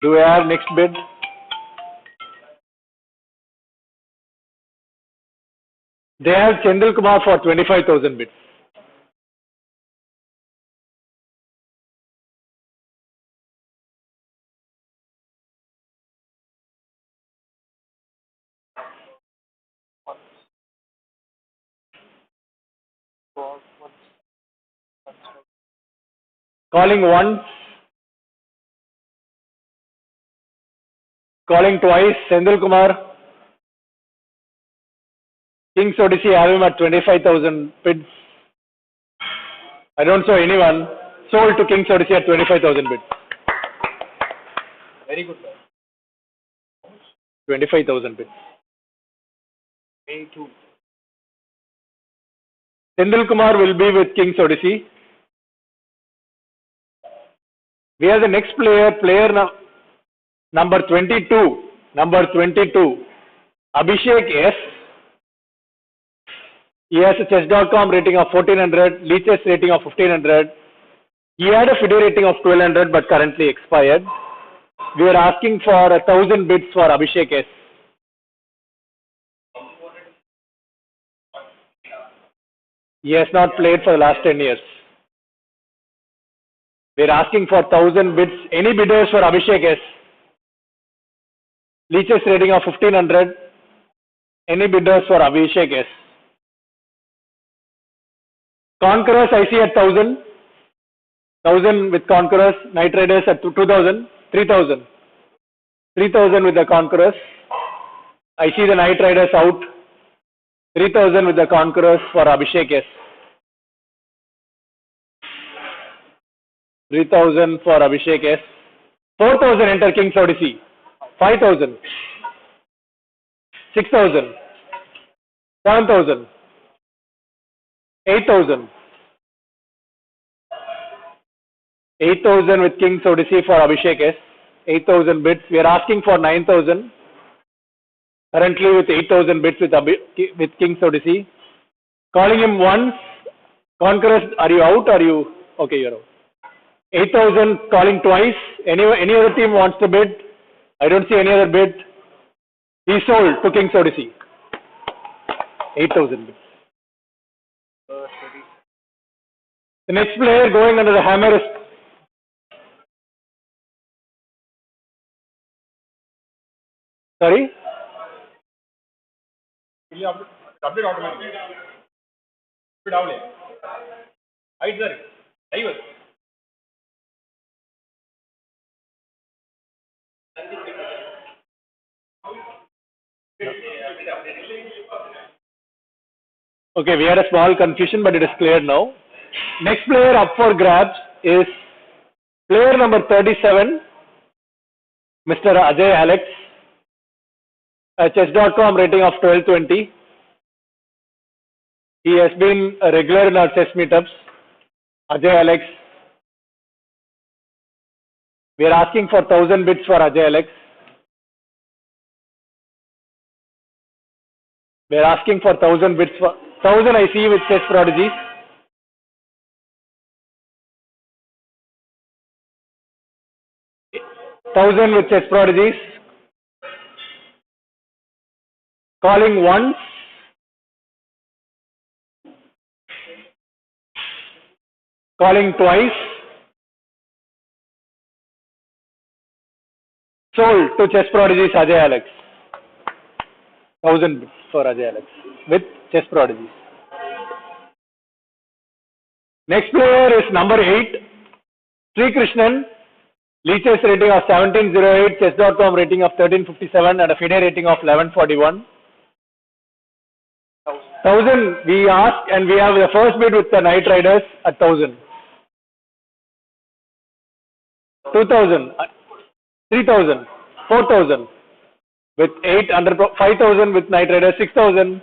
Do I have next bid? They have Sendil Kumar for 25,000 bits. Calling once. Calling twice. Sendil Kumar. King's Odyssey have him at 25,000 bids. I don't saw anyone. Sold to King's Odyssey at 25,000 bids. Very good, sir. 25,000 bids. A2. Sendil Kumar will be with King's Odyssey. We have the next player, number 22. Number 22. Abhishek S. He has a chess.com rating of 1400, Leechess rating of 1500. He had a FIDE rating of 1200 but currently expired. We are asking for 1,000 bids for Abhishek S. He has not played for the last 10 years. We're asking for 1000 bids. Any bidders for Abhishek S? Leeches rating of 1500. Any bidders for Abhishek S? Conquerors I see at 1000. 1000 with Conquerors. Knight Riders at 2000. 3000. 3000 with the Conquerors. I see the Knight Riders out. 3000 with the Conquerors for Abhishek S. 3000 for Abhishek S. 4000 enter King's Odyssey. 5000. 6000. 7000. 8000. 8000 with King's Odyssey for Abhishek S. 8000 bids. We are asking for 9000. Currently with 8000 bids with King's Odyssey. Calling him once. Conquerors, are you out? Are you? Okay, you're out. 8000 calling twice. Any other team wants to bid? I don't see any other bid. He sold to King's Odyssey. 8000 bids. The next player going under the hammer is sorry? Update automatically. Okay, we had a small confusion, but it is clear now. Next player up for grabs is player number 37, Mr. Ajay Alex. A chess.com rating of 1220. He has been a regular in our chess meetups. Ajay Alex. We are asking for 1000 bids for Ajay Alex. We are asking for 1000 bids for 1000 I see with chess prodigies. Thousand with chess prodigies. Calling once. Calling twice. Sold to chess prodigies Ajay Alex. 1000 for Ajay Alex with chess prodigies. Next player is number 8, Sri Krishnan. Leeches rating of 1708, chess.com rating of 1357 and a FIDE rating of 1141. 1000 we ask and we have the first bid with the Knight Riders at 1000. 2000, 3000, 4000 with 8 under 5000 with Knight Riders 6000.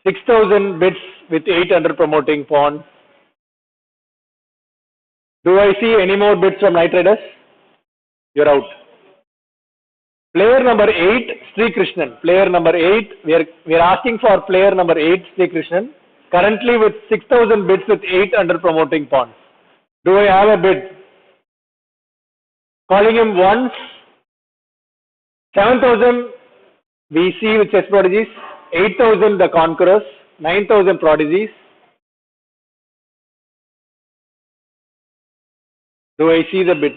$6,000 bids with 8 under promoting pawn. Do I see any more bids from Knight Riders? You're out. Player number 8, Sri Krishnan. Player number 8, we are asking for player number 8, Sri Krishnan. Currently with 6,000 bids with 8 under promoting pawns. Do I have a bid? Calling him once. 7,000 we see with chess prodigies. 8,000 the conquerors. 9,000 prodigies. Do I see the bid?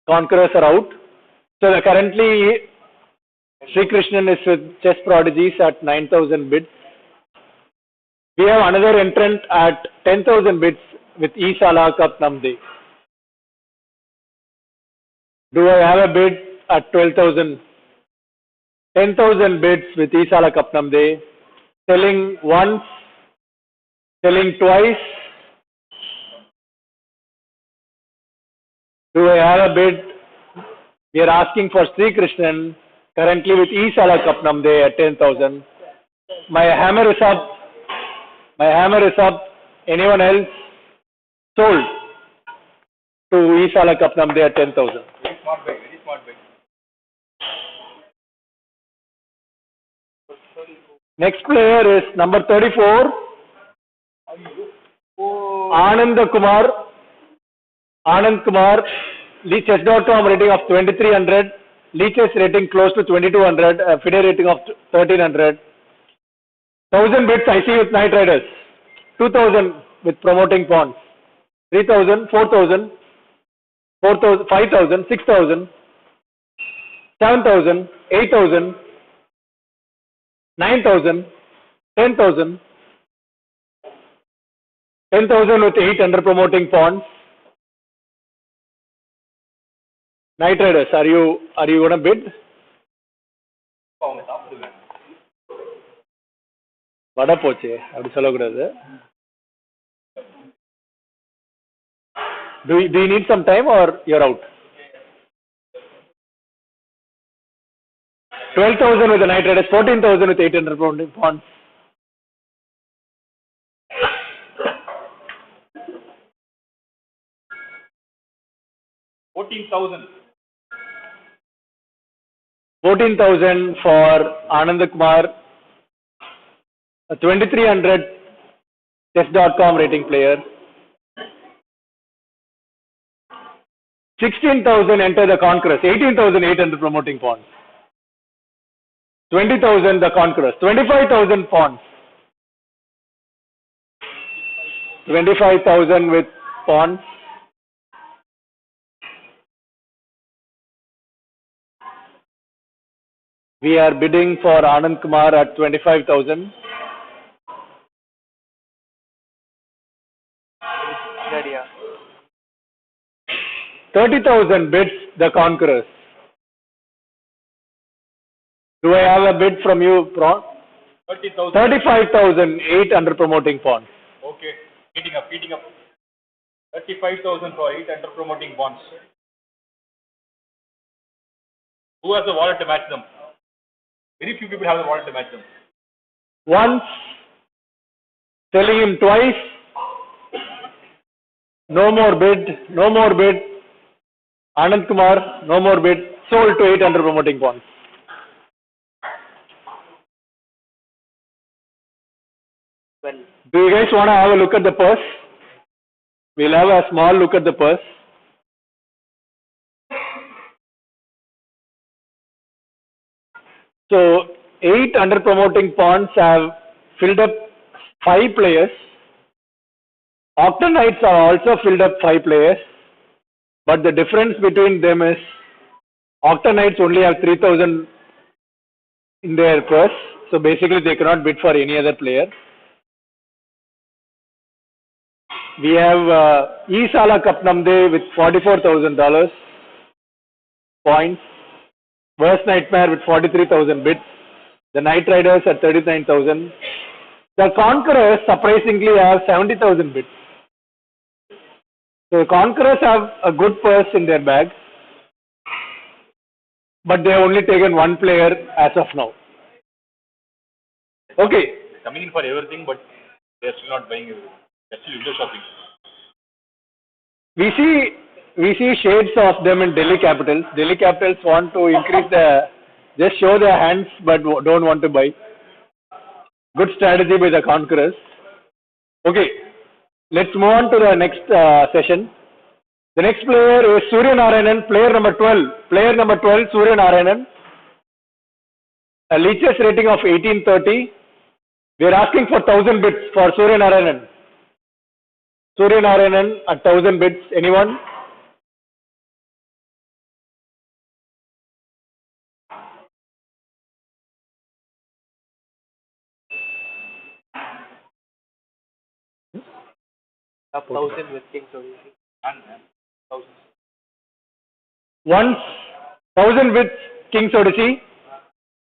Conquerors are out. So currently Sri Krishnan is with chess prodigies at 9,000 bids. We have another entrant at 10,000 bids with Isala Cup Namde. Do I have a bid at 12,000? 10,000 bids with Isala Cup Namde. Selling once, selling twice. Do I have a bid? We are asking for Sri Krishnan, currently with Isala Cup Namde at 10,000. My hammer is up. My hammer is up. Anyone else? Sold to Isala Cup Namde at 10,000. Very smart bet, very smart bet. Next player is number 34, Anand Kumar. Anand Kumar. Chess.com rating of 2300, Leech's rating close to 2200, FIDE rating of 1300. 1000 bits I see with Knight Riders, 2000 with promoting pawns, 3000, 4000, 4000, 5000, 6000, 7000, 8000, 9000, 10,000, 10,000 with 8 under promoting pawns. Knight Riders, are you gonna bid? வட போச்சு அப்படி சொல்லக்கூடாது. Do you need some time or you're out? 12,000 with the Knight Riders, 14,000 with 800 promoting pawns. $14,000 for Anand Kumar, a 2300 chess.com rating player. 16,000 enter the Conquerors, 18,800 promoting pawns. 20,000 the Conquerors, 25,000 pawns. 25,000 with pawns. We are bidding for Anand Kumar at 25,000. There, yeah. 30,000 bids the Conquerors. Do I have a bid from you, Prawn? 30,000. 35,000, 8 under promoting pawns. Okay, heating up. 35,000 for 8 under promoting bonds. Who has the wallet to match them? Very few people have the wallet to match them. Once, telling him twice, no more bid. Anand Kumar, no more bid, sold to 8 under promoting pawns. Well, Do you guys want to have a look at the purse? We'll have a small look at the purse. So 8 under promoting pawns have filled up 5 players. Octa Knights are also filled up 5 players. But the difference between them is Octa Knights only have 3,000 in their purse. So basically they cannot bid for any other player. We have Isala Kapnamde with $44,000 points. Worst Nightmare with 43,000 bids. The Knight Riders at 39,000. The Conquerors surprisingly have 70,000 bids. So the Conquerors have a good purse in their bag. But they have only taken one player as of now. Okay. Coming in for everything, but they are still not buying everything. They are still window shopping. We see shades of them in Delhi Capitals. Delhi Capitals want to increase just show their hands but don't want to buy. Good strategy by the Conquerors. Okay, let's move on to the next session. The next player is Surya Narayanan, player number 12. Player number 12, Surya Narayanan. A Leech's rating of 1830. We are asking for 1,000 bids for Surya Narayanan. Surya Narayanan at 1,000 bids. Anyone? up 1,000 with King Solution. Once 1,000 with King's Odyssey.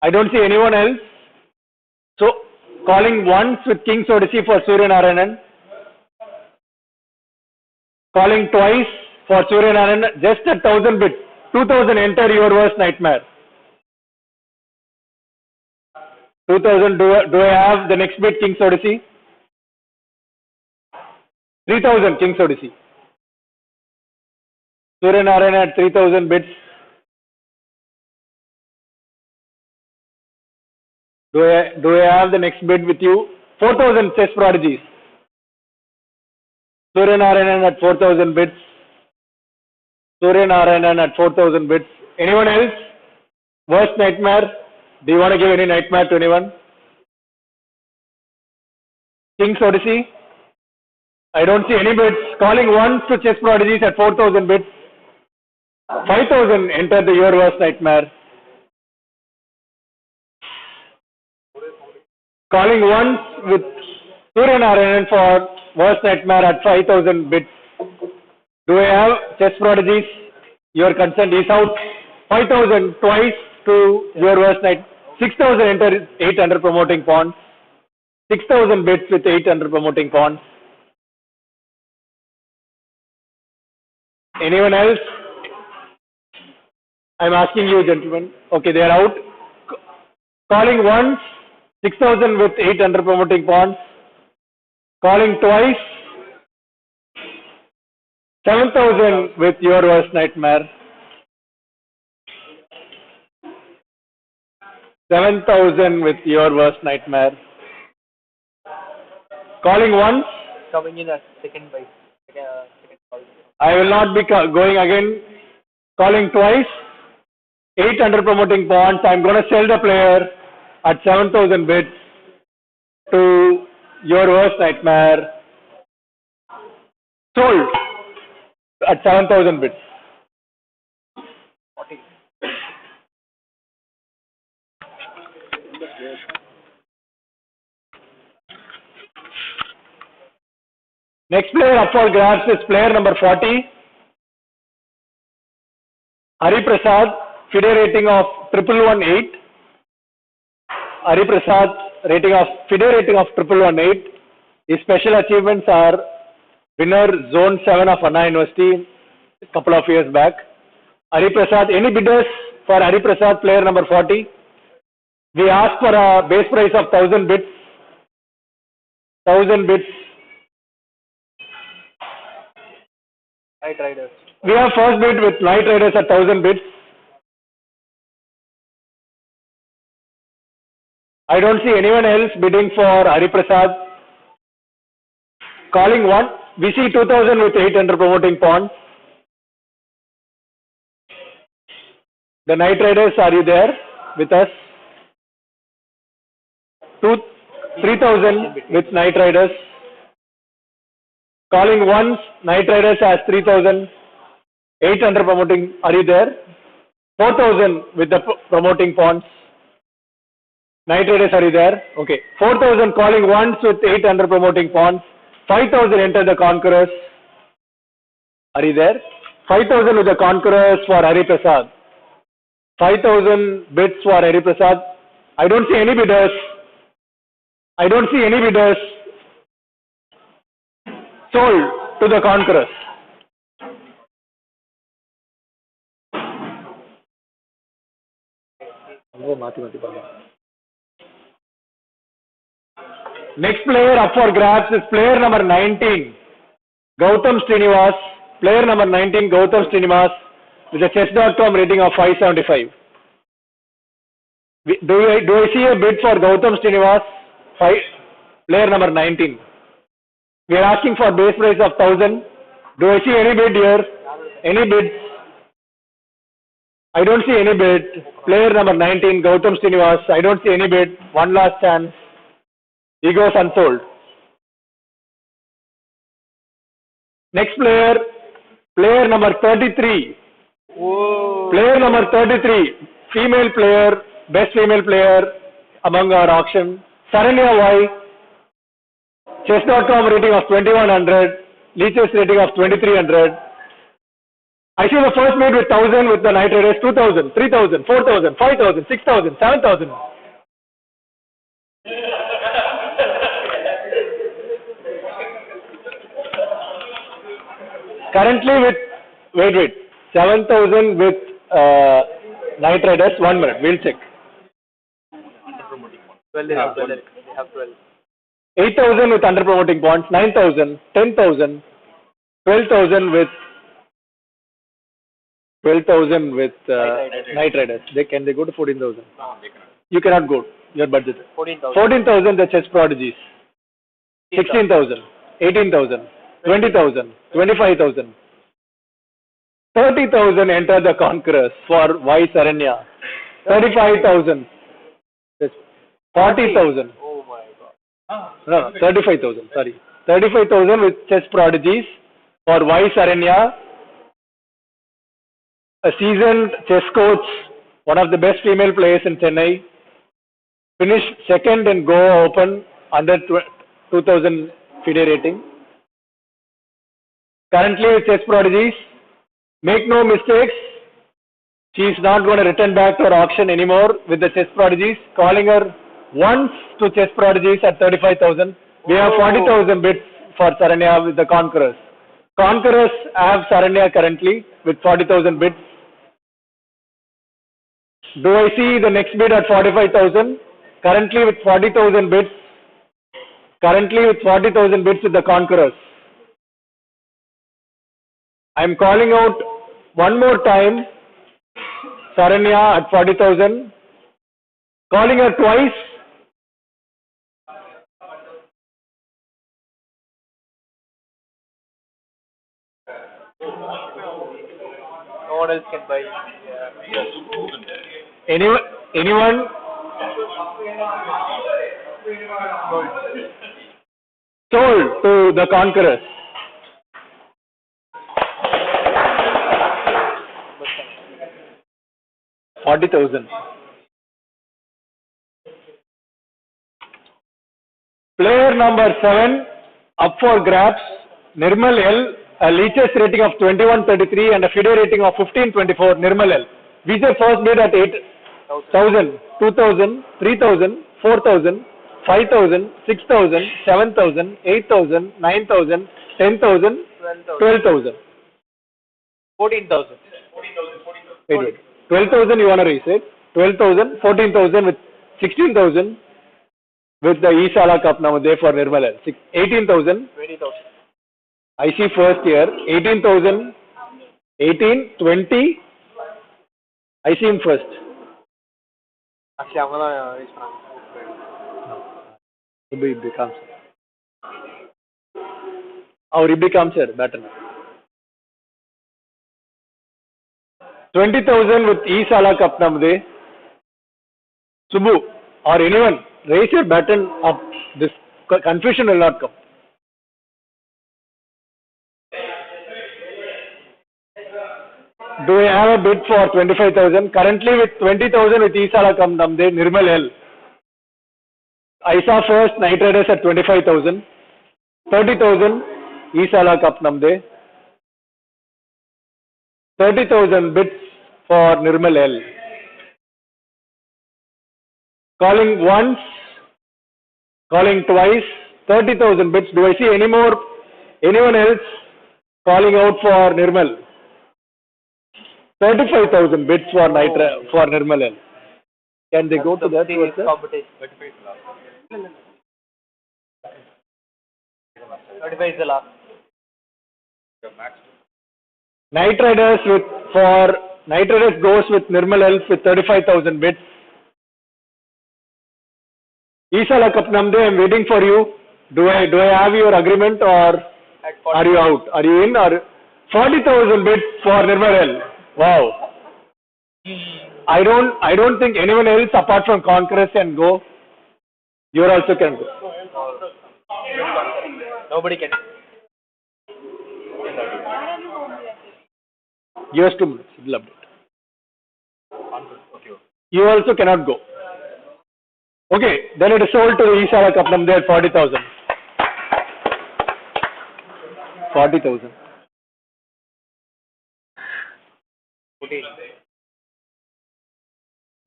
I don't see anyone else. So calling once with King's Odyssey for Surya Narayanan. Calling twice for Surya Narayanan. Just at 1,000 bits. 2,000 enter your worst nightmare. 2,000. Do I have the next bit King's Odyssey? 3,000 King's Odyssey. Surya Narayanan at 3,000 bits. Do I have the next bid with you? 4,000 Chess Prodigies. Surya Narayanan at 4,000 bits. Surya Narayanan at 4,000 bits. Anyone else? Worst nightmare? Do you want to give any nightmare to anyone? King's Odyssey? I don't see any bits. Calling once to Chess Prodigies at 4,000 bits. 5,000 enter the your worst nightmare. Calling once with Surya Narayanan for worst nightmare at 5,000 bits. Do I have Chess Prodigies? Your consent is out. 5,000 twice to your worst night. 6,000 enter 8 under promoting pawns. 6,000 bits with 8 under promoting pawns. Anyone else? I'm asking you, gentlemen. Okay, they are out. Calling once, 6,000 with 8 under promoting pawns. Calling twice, 7,000 with your worst nightmare. 7,000 with your worst nightmare. Calling once. Coming in at second by second call. I will not be going again. Calling twice. 8 under promoting pawns. I'm going to sell the player at 7,000 bits to your worst nightmare. Sold at 7,000 bits. 40. Next player up for grabs is player number 40. Hari Prasad, FIDE rating of 1118. Hari Prasad rating of FIDE rating of 1118. His special achievements are winner Zone 7 of Anna University a couple of years back. Hari Prasad, any bidders for Hari Prasad, player number 40? We asked for a base price of 1,000 bits. 1,000 bits. Night Riders. We have first bid with Knight Riders at 1,000 bits. I don't see anyone else bidding for Hari Prasad. Calling one. We see 2,000 with 800 promoting pawns. The Knight Riders, are you there with us? 3,000 with Knight Riders. Calling once, Knight Riders has 3,000. 800 promoting, are you there? 4,000 with the promoting pawns. Knight Riders, are you there? Okay. 4,000 calling once with 800 promoting pawns. 5,000 enter the Conquerors. Are you there? 5,000 with the Conquerors for Hari Prasad. 5,000 bids for Hari Prasad. I don't see any bidders. I don't see any bidders. Sold to the Conquerors. Next player up for grabs is player number 19, Gautam Srinivas. Player number 19, Gautam Srinivas, with a chess.com rating of 575. Do I see a bid for Gautam Srinivas? Player number 19. We are asking for base price of 1,000. Do I see any bid here? Any bids? I don't see any bid. Player number 19, Gautam Srinivas. I don't see any bid. One last chance. He goes unsold. Next player, player number 33. Whoa. Player number 33, female player, best female player among our auction. Saranya Y. Chess.com rating of 2,100. Leeches rating of 2,300. I see the first bid with 1,000 with the Knight Riders, 2,000, 3,000, 4,000, 5,000, 6,000, 7,000. Currently with, wait, 7,000 with Knight Riders. 1 minute, we'll check. 12 they have 12. They have 12. 8,000 with under promoting bonds, 9,000, 10,000, 12,000 with 12,000 with Knight Riders. Can they go to 14,000? You cannot go. Your budget. 14,000. 14,000 the Chess Prodigies. 16,000, 18,000, 20,000, 25,000. 30,000 enter the conquerors for Y Saranya. 35,000. 40,000. Oh my god. No, 35,000, sorry. 35,000 with chess prodigies for Y Saranya. A seasoned chess coach, one of the best female players in Chennai. Finished second in Goa Open under 2000 FIDE rating. Currently with chess prodigies. Make no mistakes. She is not going to return back to her auction anymore with the chess prodigies. Calling her once to chess prodigies at 35,000. We have 40,000 bids for Saranya with the Conquerors. Conquerors have Saranya currently with 40,000 bids. Do I see the next bid at 45,000? Currently with 40,000 bids. Currently with 40,000 bids with the Conquerors. I am calling out one more time. Saranya at 40,000. Calling her twice. No one else can buy. Anyone? Sold to the Conquerors. $40,000. Player number 7 up for grabs. Nirmal L. A Leach's rating of 2133 and a FIDE rating of 1524. Nirmal L. Visa first bid at 8,000, 2,000, 3,000, 4,000, 5,000, 6,000, 7,000, 8,000, 9,000, 10,000, 12,000. 14,000. Wait. 12,000 you want to raise it? 12,000, 14,000 with 16,000 with the Isala Cup now there for Nirmal L. 18,000. 20,000. I see first here. 18,000. 18, 20. I see him first. Actually, I'm gonna raise my He becomes. Or he becomes here, better now. 20,000 with Isala Cup Namde. Subbu or anyone, raise your button up. This confusion will not come. Do I have a bid for 25,000? Currently with 20,000 with Isala Cup Namde, Nirmal L. I saw first Knight Riders at 25,000. 30,000 Isala Cup Namde. 30,000 bids for Nirmal L. Calling once, calling twice, 30,000 bids. Do I see anyone else calling out for Nirmal? 35,000 bids for Nirmal L. Can they go to that? competition. 35 is the last. Knight Riders goes with Nirmal L with 35,000 bids. Isala Cup Namde, I am waiting for you. Do I have your agreement or are you out? Are you in or 40,000 bids for Nirmal L? Wow. I don't think anyone else apart from Conquerors can go. You also can go. Nobody can. Give us 2 minutes. Loved it. You also cannot go. Okay, then it is sold to the Isala Cup Namde at 40,000. 40,000. 14.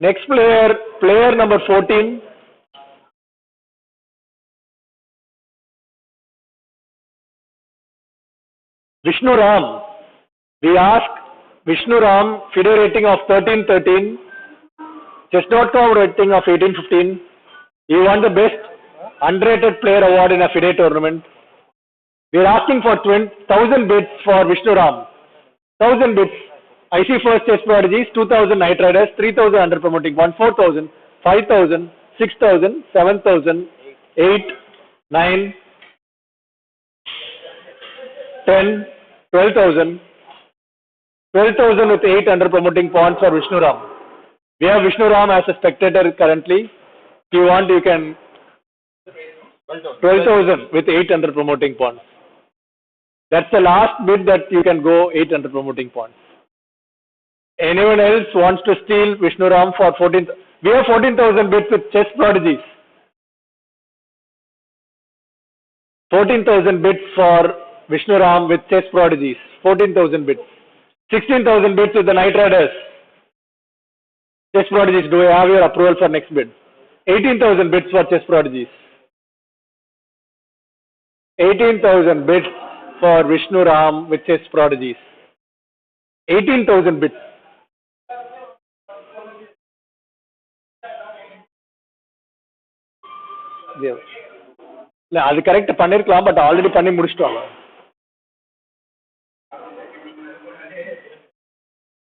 Next player number 14. Vishnu Ram. We ask Vishnu Ram FIDE rating of 1313, Chess.com rating of 1815. He won the best underrated player award in a FIDE tournament. We are asking for 1,000 bids for Vishnu Ram. 1,000 bids. I see first chess prodigies, 2,000 Knight Riders, 3,000 under promoting, 4,000, 5,000, 6,000, 7,000, 8, 9, 10, 12,000, 12,000 with 8 under promoting pawns for Vishnu Ram. We have Vishnu Ram as a spectator currently. If you want, you can 12,000 with 8 under promoting pawns. That's the last bid that you can go 8 under promoting pawns. Anyone else wants to steal Vishnu Ram for 14? We have 14,000 bids with chess prodigies. 14,000 bids for Vishnu Ram with chess prodigies. 14,000 bids. 16,000 bids with the Knight Riders. Chess prodigies, do I have your approval for next bid? 18,000 bids for chess prodigies. 18,000 bids for Vishnu Ram with chess prodigies. 18,000 bids. அது correct பண்ணிருக்கலாம் but already பண்ணி முடிச்சிட்டோம்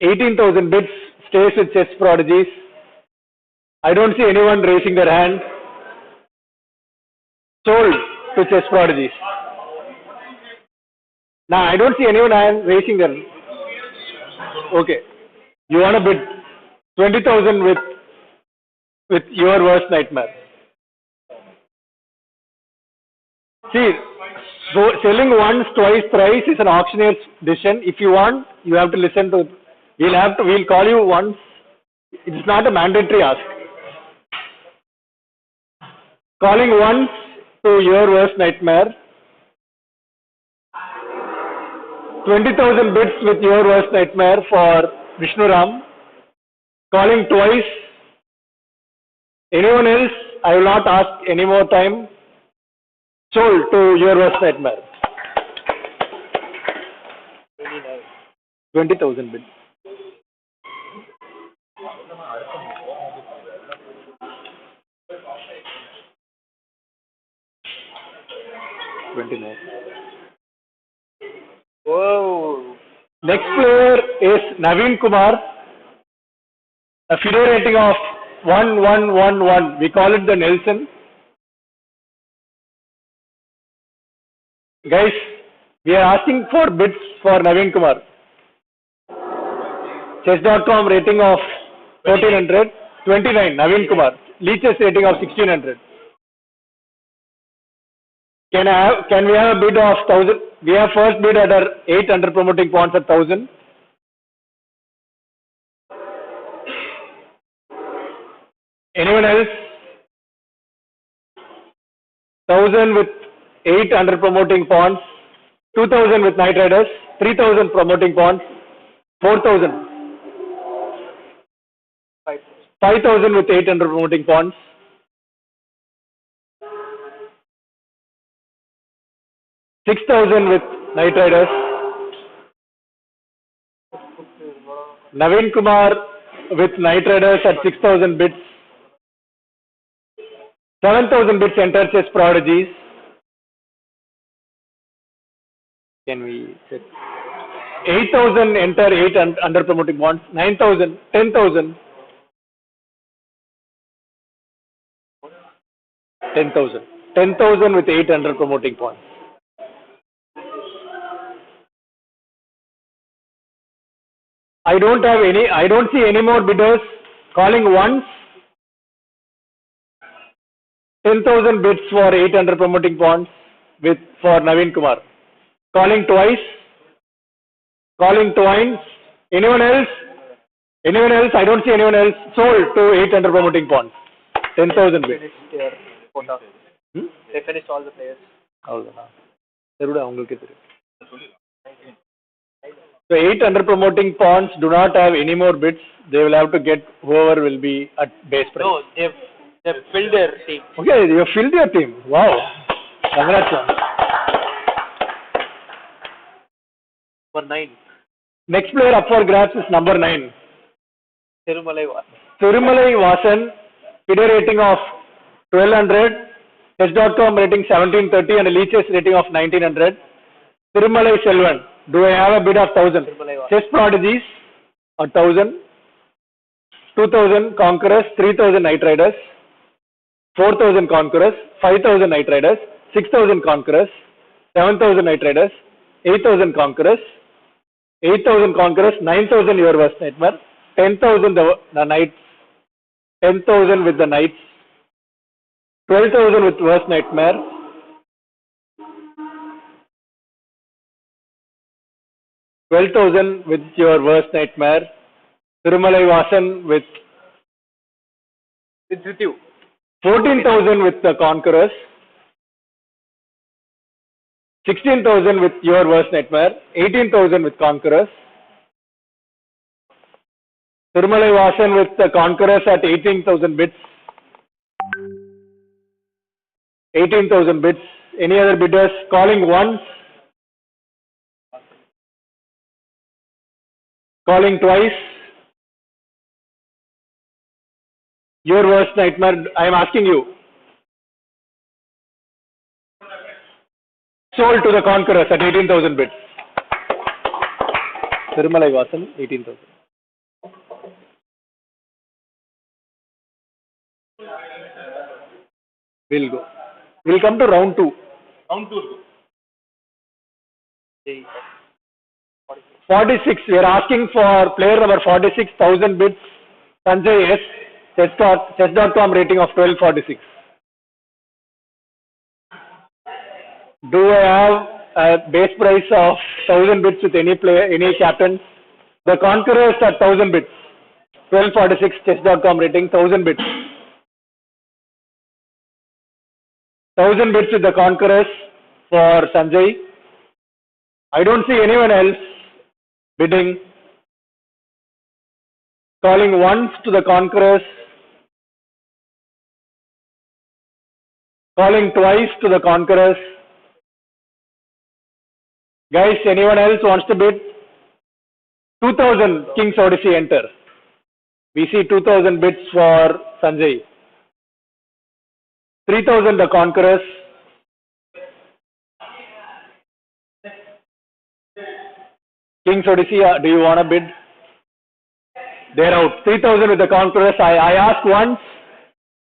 18,000 bids stays with chess prodigies. I don't see anyone raising their hand. Sold to chess prodigies. Now I don't see anyone raising their. Okay, you want to bid 20,000 with your worst nightmare. See, so selling once, twice, thrice is an auctioneer's decision. If you want, you have to listen to. We'll call you once. It's not a mandatory ask. Calling once to your worst nightmare. 20,000 bids with your worst nightmare for Vishnu Ram. Calling twice. Anyone else? I will not ask any more time. Sold to your worst nightmare. 20,000 bids. Whoa. Next player is Naveen Kumar. A FIDE rating of 1111. We call it the Nelson. Guys, we are asking for bids for Naveen Kumar. Chess.com rating of 1400. 29. Naveen Kumar. Leechess rating of 1600. Can we have a bid of 1000? We have first bid at our 8 under promoting pawns at 1000. Anyone else? 1000 with 8 under promoting pawns. 2000 with Knight Riders. 3000 promoting pawns. 4000. 5000 with 8 under promoting pawns. 6,000 with Knight Riders. Naveen Kumar with Knight Riders at 6,000 bids. 7,000 bids enter chess prodigies. Can we check? 8,000 enter 8 under promoting bonds. 9,000, 10,000. 10,000. 10,000 with 8 under promoting points. I don't see any more bidders. Calling once. 10,000 bids for 8 under promoting bonds for Naveen Kumar. Calling twice. Calling twice. Anyone else? Anyone else? I don't see anyone else. Sold to 8 under promoting bonds. 10,000 bids. They finished all the players. So 8 under promoting pawns do not have any more bids. They will have to get whoever will be at base price. No, they've filled their team. Okay, you have filled your team. Wow. Congrats, man. For 9. Next player up for grabs is number 9. Thirumalai Vasan. Thirumalai Vasan, FIDE rating of 1200, Chess.com rating 1730 and a Leechess rating of 1900. Thirumalai Selvan, do I have a bid of 1000? Chess Prodigies, 1000. 2000 Conquerors, 3000 Knight Riders, 4000 Conquerors, 5000 Knight Riders, 6000 Conquerors, 7000 Knight Riders, 8000 Conquerors, 8,000 conquerors, 9,000 your worst nightmare, 10,000 the knights, 10,000 with the knights, 12,000 with worst nightmare, 12,000 with your worst nightmare, Thirumalai Vasan with It's with you. 14,000 with the conquerors, 16,000 with your worst nightmare, 18,000 with conquerors, Thirumalai Vasan with the conquerors at 18,000 bits, 18,000 bits. Any other bidders calling once, calling twice? Your worst nightmare, I am asking you. Sold to the conquerors at 18,000 bits. Thirumalai Vasan, 18,000. We'll go. We'll come to round 2. Round 2. 46. We are asking for player number 46, 1000 bits. Sanjay S. Chess.com rating of 1246. Do I have a base price of 1000 bits with any player, any captain? The conquerors at 1000 bits. 1246 Chess.com rating, 1000 bits. 1000 bits with the conquerors for Sanjay. I don't see anyone else bidding. Calling once to the conquerors. Calling twice to the conquerors. Guys, anyone else wants to bid? 2000 King's Odyssey enter. We see 2000 bits for Sanjay. 3000 the conquerors. King's Odyssey, do you want to bid? They're out. 3000 with the conquerors. I asked once.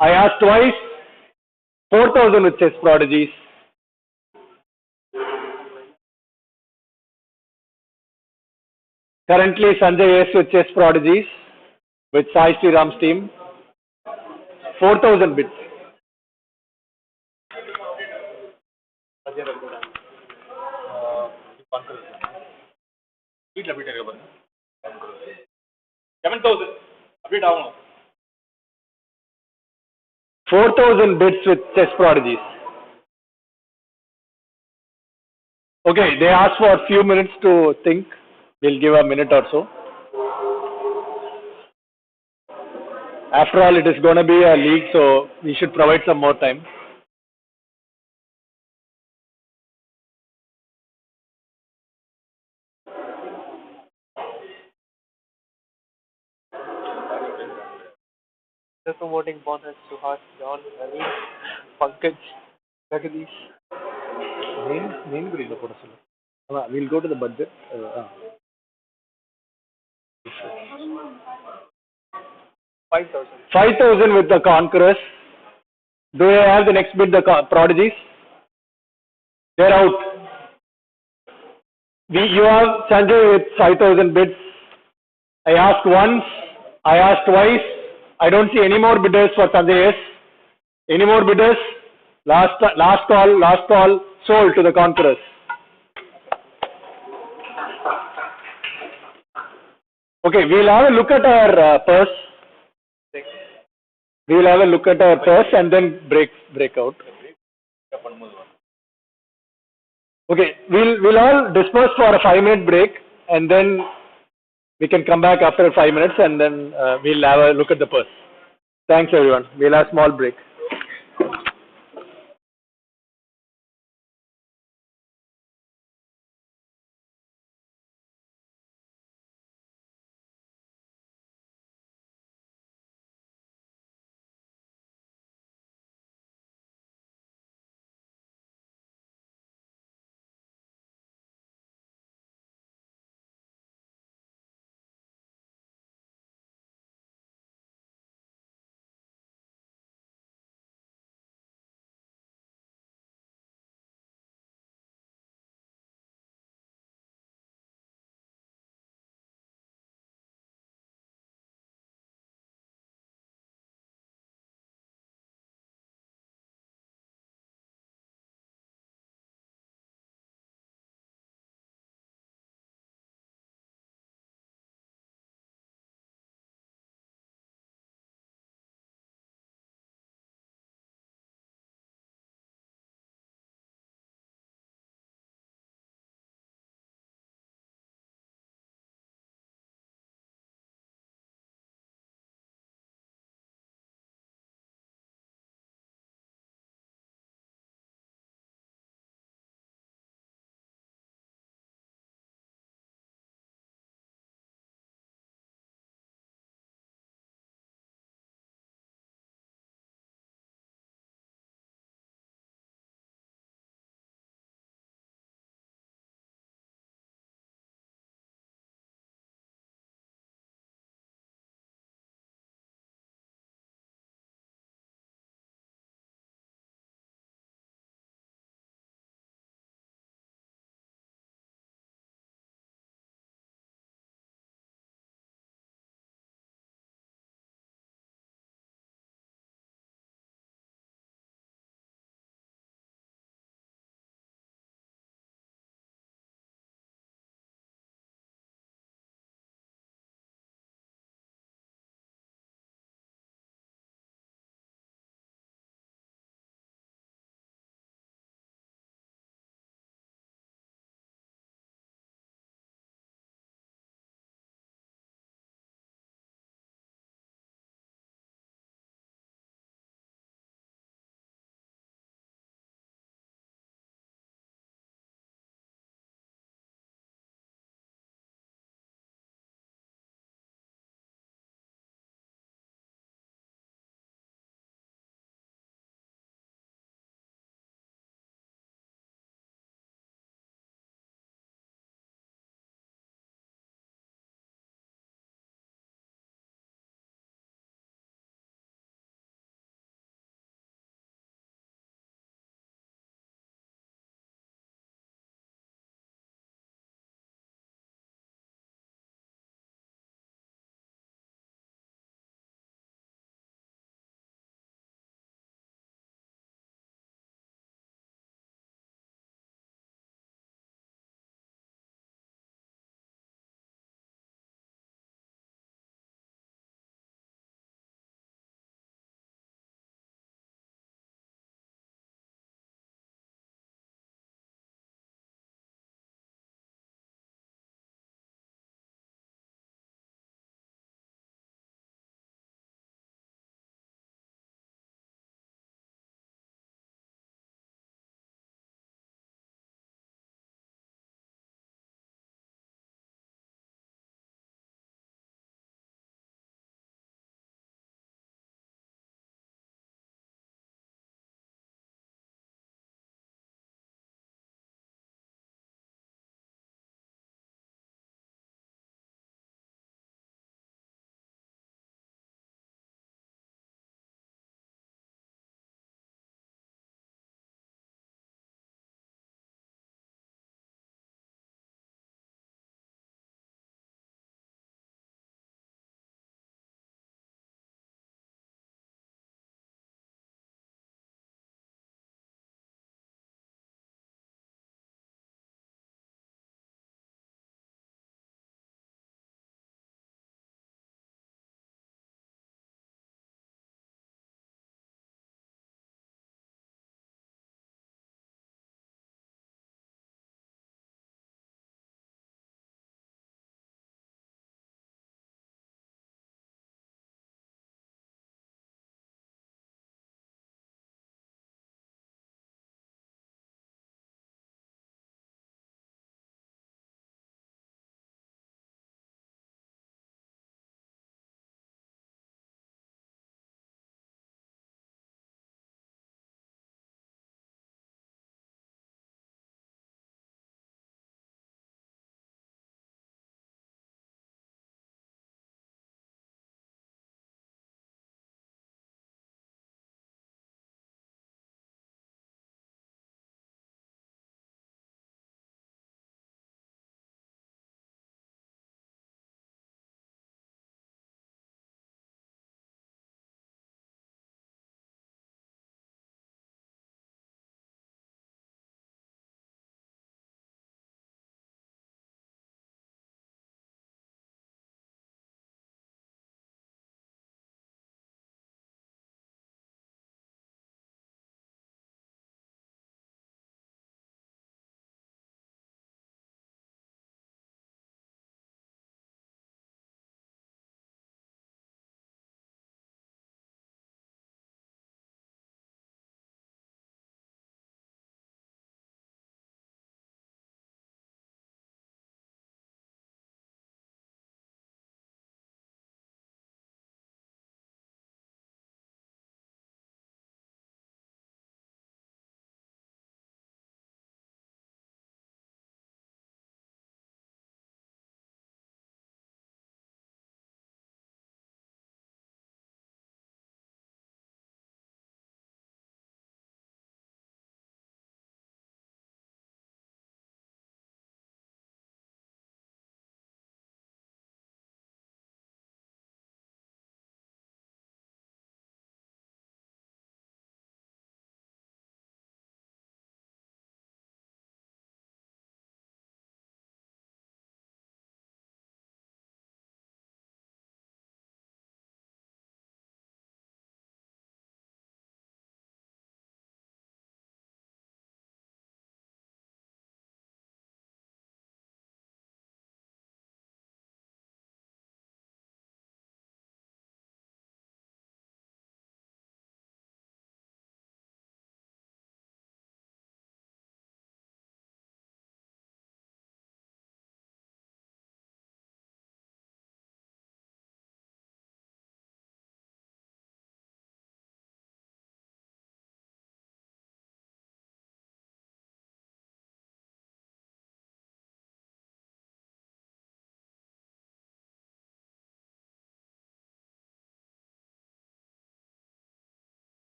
I asked twice. 4000 with chess prodigies. Currently Sanjay S with chess prodigies with Sai Sriram's team. 4000 bits. வீட்டில் போயிட்டு இருக்க பாருங்க 7,000 update ஆகணும் 4000 bits with chess prodigies. Okay, they asked for a few minutes to think. We'll give a minute or so. After all, it is going to be a league, so we should provide some more time. The promoting bonus to Harsh, John, Ali, Pankaj, Jagadish. Name grid put us. We'll go to the budget. 5,000. 5,000 with the conquerors. Do I have the next bid, the prodigies? They're out. You have Sanjay with 5,000 bids. I asked once. I asked twice. I don't see any more bidders for Sanjay S. Any more bidders? Last call, sold to the conquerors. Okay, we'll have a look at our purse. We'll have a look at our purse and then break out. Okay, we'll all disperse for a 5-minute break and then we can come back after 5 minutes and then we'll have a look at the purse. Thanks everyone. We'll have a small break.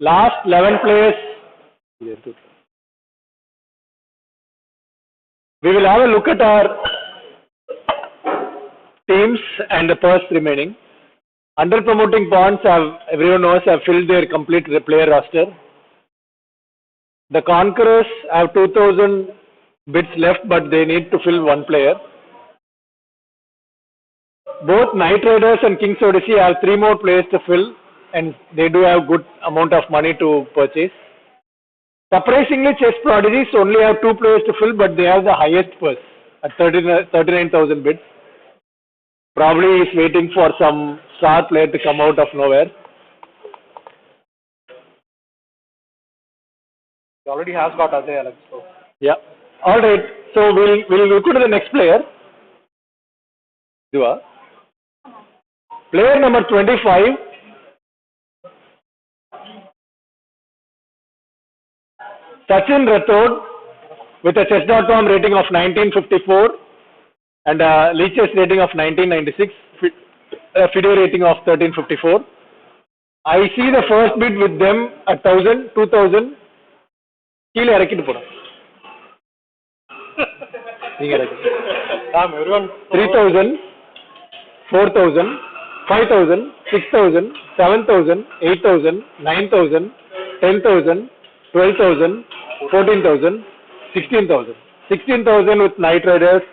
Last 11 players. We will have a look at our teams and the purse remaining. Under promoting bonds everyone knows, have filled their complete player roster. The Conquerors have 2000 bids left, but they need to fill one player. Both Knight Riders and King's Odyssey have 3 more players to fill, and they do have good amount of money to purchase. Surprisingly, Chess Prodigies only have 2 players to fill, but they have the highest purse at 39,000 bids. Probably is waiting for some star player to come out of nowhere. He already has got Ajay Alex. So. Yeah. All right. So we'll look at the next player. Dua. Player number 25. Sachin Rathod with a chess.com rating of 1954 and a Leechess rating of 1996, FIDE rating of 1354. I see the first bid with them at 1,000, 2,000. கீழே இறக்கிட்டு போறோம். நீங்க இறக்கிட்டு. 3,000, 4,000, 5,000, 6,000, 7,000, 8,000, 9,000, 10,000, 12,000, 14,000, 16,000. 16,000 with Knight Riders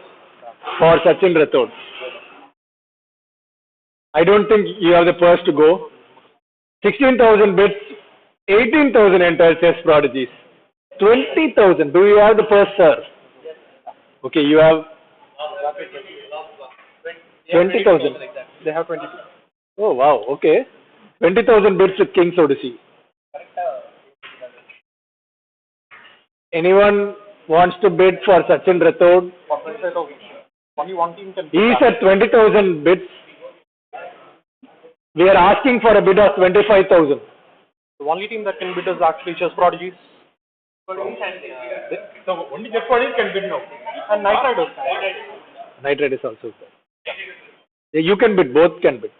for Sachin Rathod. I don't think you have the purse to go. 16,000 bids, 18,000 entire Chess Prodigies. 20,000. Do you have the purse, sir? Okay, you have 20,000. They have 22. Oh wow. Okay, 20,000 bids with King's Odyssey. Anyone wants to bid for Sachin Rathod? Only one team can. He is at 20,000 bids. We are asking for a bid of 25,000. The only team that can bid is actually Chess Prodigies. So only Chess Prodigies can bid now. And Knight Riders. Knight Riders also. Yeah, you can bid. Both can bid.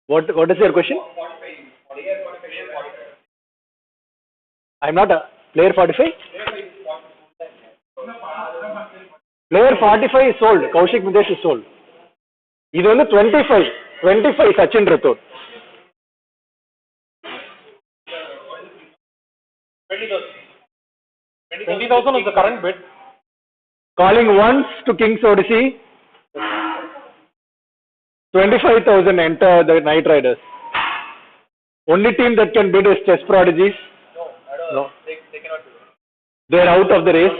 What is your question? I'm not a player 45. Player 45 is sold. Kaushik Midesh is sold. This is 25 Sachin Rathod. 20,000 is the current bid. Calling once to King's Odyssey. 25,000 enter the Knight Riders. Only team that can bid is Chess Prodigies. No. They cannot bid. They are out of the race.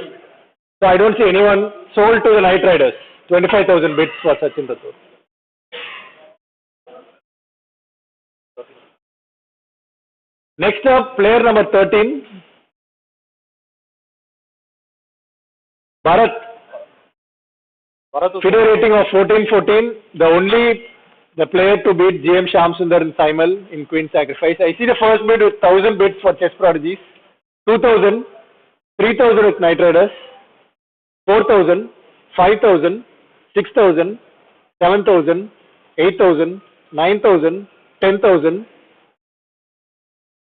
So I don't see anyone sold to the Knight Riders. 25,000 bids for Sachin Rathod. Next up, player number 13. Bharat. FIDE rating of 1414. The player to beat GM Shamsundar and Simon in Queen Sacrifice. I see the first bid with 1,000 bids for Chess Prodigies. 2,000, 3,000 with Knight Riders. 4,000, 5,000, 6,000, 7,000, 8,000, 9,000, 10,000,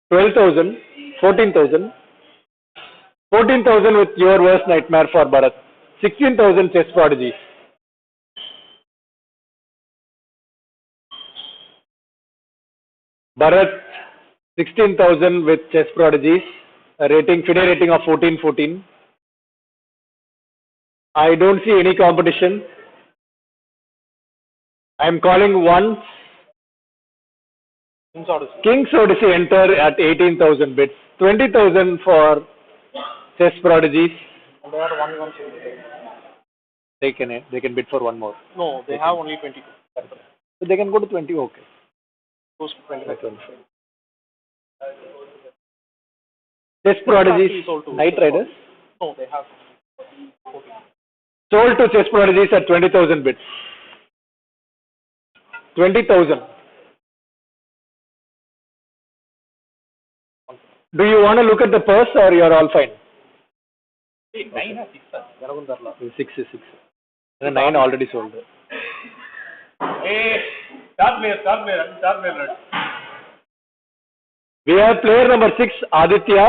12,000, 14,000. 14,000 with your worst nightmare for Bharat. 16,000 Chess Prodigies. Bharat, 16,000 with Chess Prodigies. A FIDE rating of 1414. I don't see any competition. I am calling once. King's Odyssey enter at 18,000 bids. 20,000 for Chess Prodigies. They are 1-1. They can bid for one more. No, they have only 22. So they can go to 20. Okay. Goes to 25. Chess Prodigies, Knight Riders. No, they have 14. Sold to Chess Prodigies at 20,000 bids. 20,000. Do you want to look at the purse or you are all fine? 9 or 6. 6 is 6. And 9 already sold. Hey, start player. We have player number 6, Aditya.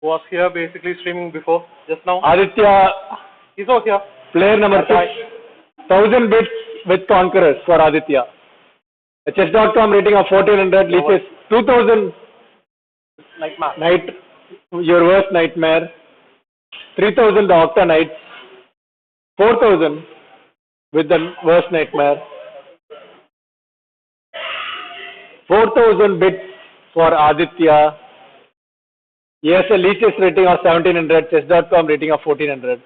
Was here basically streaming before, just now. Aditya, He's out here. player number 6, 1000 bits with Conquerors for Aditya. A chess.com rating of 1400, leases 2000 Like math. night, your worst nightmare, 3000 the Octa Knights, 4000 with the worst nightmare, 4000 bits for Aditya. He has a leases rating of 1700, chess.com rating of 1400.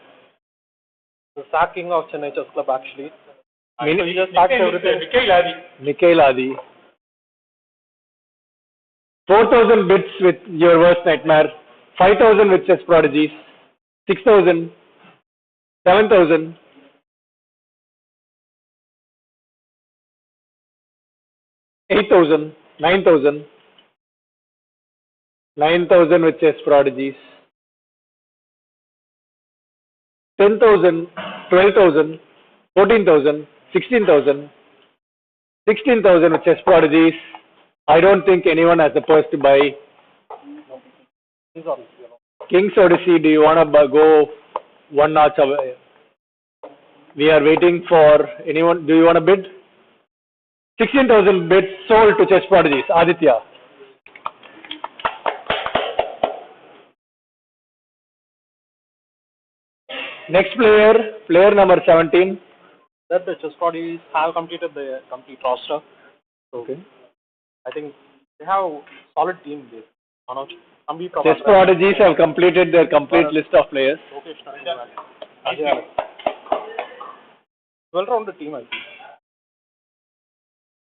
The sacking of Chennai Chess Club actually. Min- So he just sacked everything. Mikhail Adi. 4000 bits with your worst nightmare, 5000 with chess prodigies, 6000, 7000, 8000, 9000, 9000 with chess prodigies, 10,000, 12,000, 14,000, 16,000, 16,000 with chess prodigies. I don't think anyone has the purse to buy. He's on, you know. King's Odyssey, do you want to go one notch away? We are waiting for anyone. Do you want to bid? 16,000 bids sold to chess prodigies. Aditya. Next player, player number 17. That the chess prodigies have completed the complete roster. So Okay. I think they have solid team there. Manoj, Ambi Chess prodigies have completed their complete list of players. Well-rounded team, I think.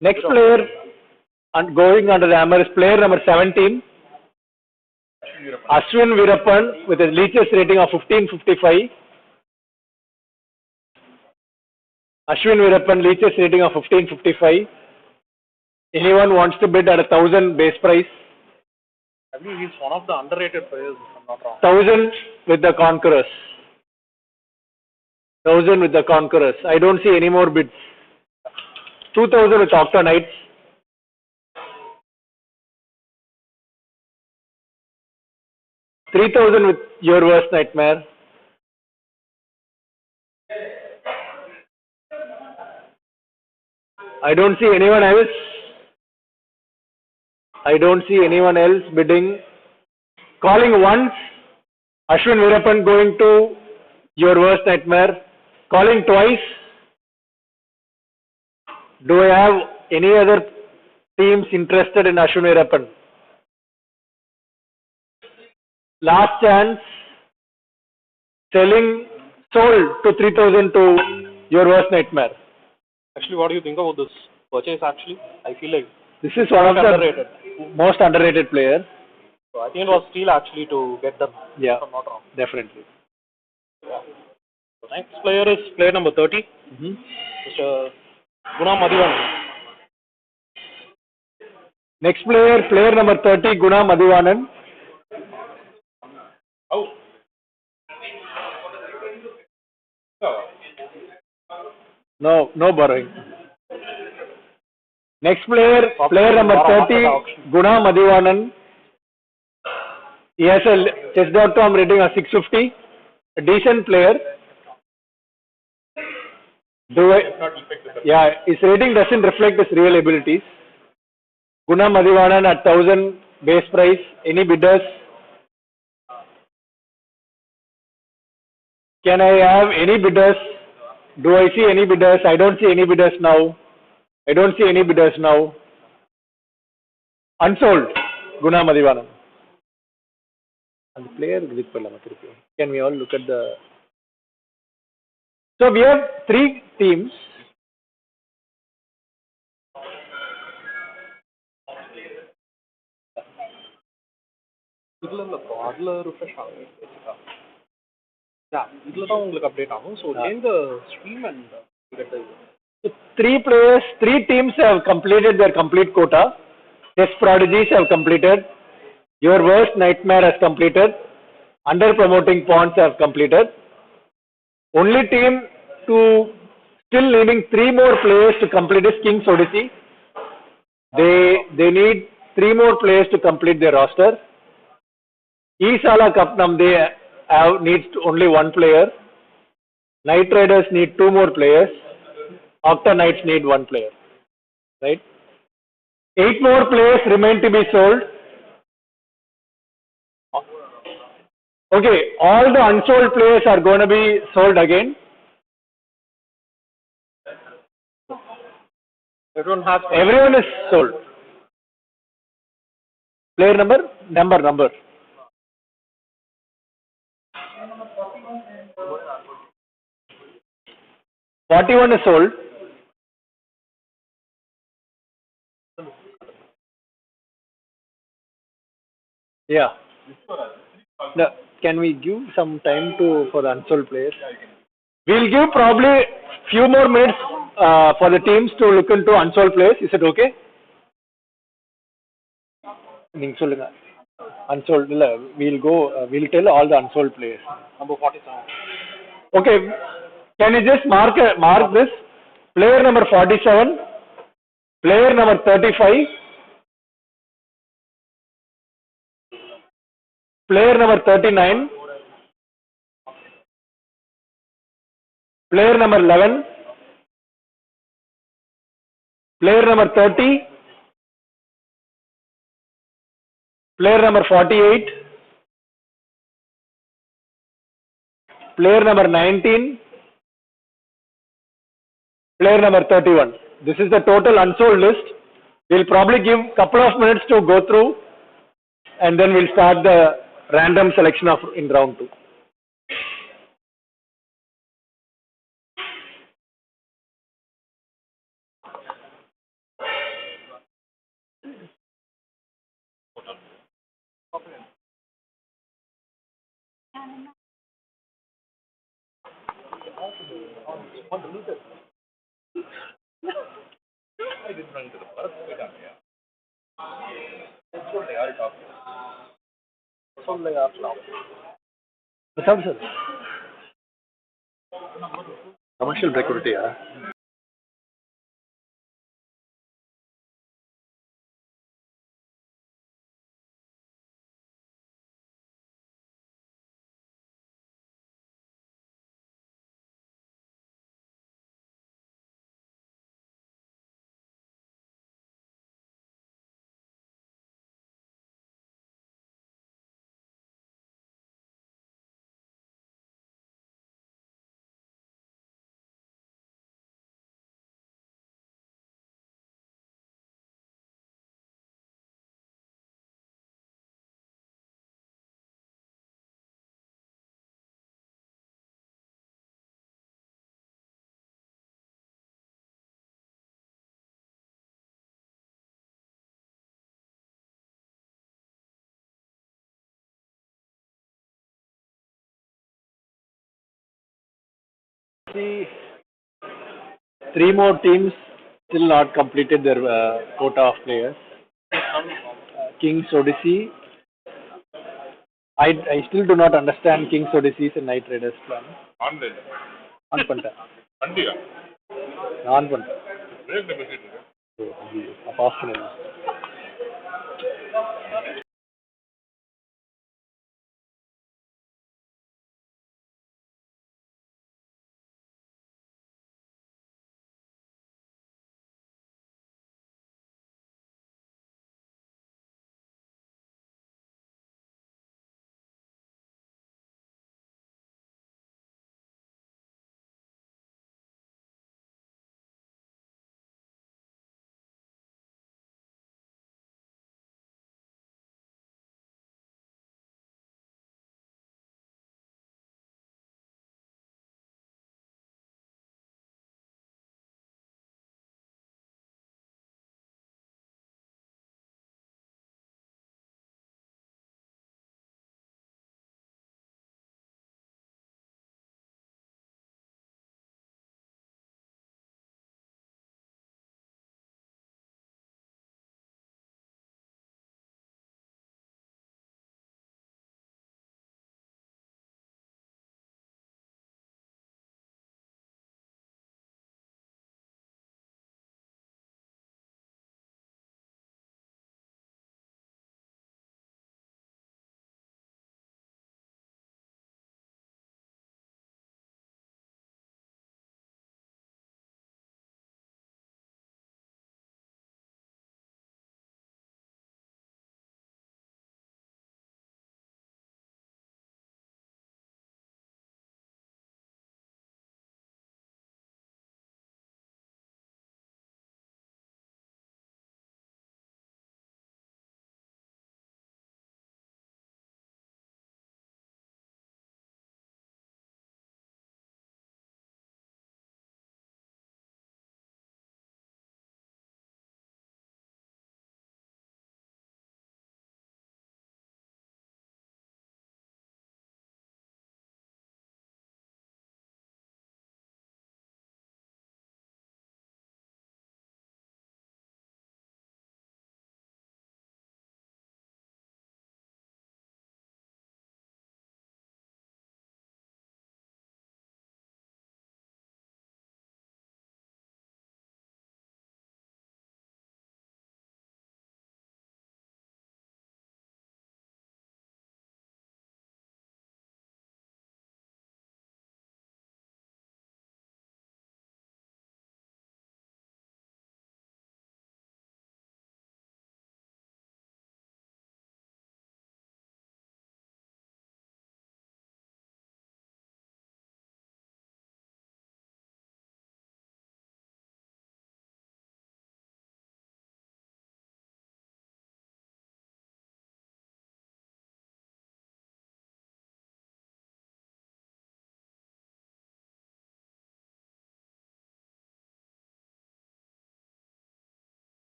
Next player going under the hammer is player number 17. Ashwin Virappan with a leaches rating of 1555. Ashwin Virappan leaches rating of 1555. Anyone wants to bid at 1,000 base price? I believe he's one of the underrated players, if I'm not wrong. 1,000 with the Conquerors. 1,000 with the Conquerors. I don't see any more bids. 2,000 with Octa Knights. 3,000 with your worst nightmare. I don't see anyone else. I don't see anyone else bidding. Calling once, Ashwin Virappan going to your worst nightmare. Calling twice. Do I have any other teams interested in Ashwin Virappan? Last chance. Selling, sold to 3,000 to your worst nightmare. Actually, what do you think about this purchase actually? I feel like This is one of the underrated. most underrated players. So I think it was steal actually to get them. Yeah, If I'm not wrong. definitely. Yeah. So next player is player number 30, Mr. Guna Madhivanan. Next player, player number 30, Guna Madhivanan. No borrowing. Next player, player number 30, Guna Madhivanan. He has a chess.com rating of 650. A decent player. Yeah, his rating doesn't reflect his real abilities. Guna Madhivanan at 1,000 base price. Any bidders? Can I have any bidders? Do I see any bidders? I don't see any bidders now. I don't see any bidders now. Unsold, Guna Madhivanan. And the player, can we all look at the... So we have 3 teams. இதுல இந்த ப்ராட்ல refresh ஆகும் பேசிக்கா. இதுல தான் உங்களுக்கு update ஆகும். So change the stream and get the So 3 teams have completed their complete quota. Chess prodigies have completed. Your worst nightmare has completed. Under promoting pawns have completed. Only team to still needing 3 more players to complete is King's Odyssey. They need 3 more players to complete their roster. Isala Kapnam, they needs only 1 player. Knight Riders need 2 more players. Octa Knights need 1 player. Right? 8 more players remain to be sold. Okay, all the unsold players are going to be sold again. Everyone is sold. Player number. 41 is sold. Yeah. No, can we give some time for the unsold players? We'll give probably few more minutes for the teams to look into unsold players. Is it okay? நீங்க சொல்லுங்க. Unsold, we'll go. We'll tell all the unsold players. Number 47. Okay. Can you just mark this? Player number 47, player number 35, player number 39, player number 11, player number 30, player number 48, player number 19, player number 31. This is the total unsold list. We'll probably give couple of minutes to go through, and then we'll start the random selection in round 2. What's up, sir? Commercial break விட்டுட்டியா? See, 3 more teams still not completed their quota of players. King's Odyssey. I still do not understand King's Odyssey's and Knight Riders plan. On பண்ணிட்டேன். On பண்ணிட்டேன். Pass பண்ணிடலாம்.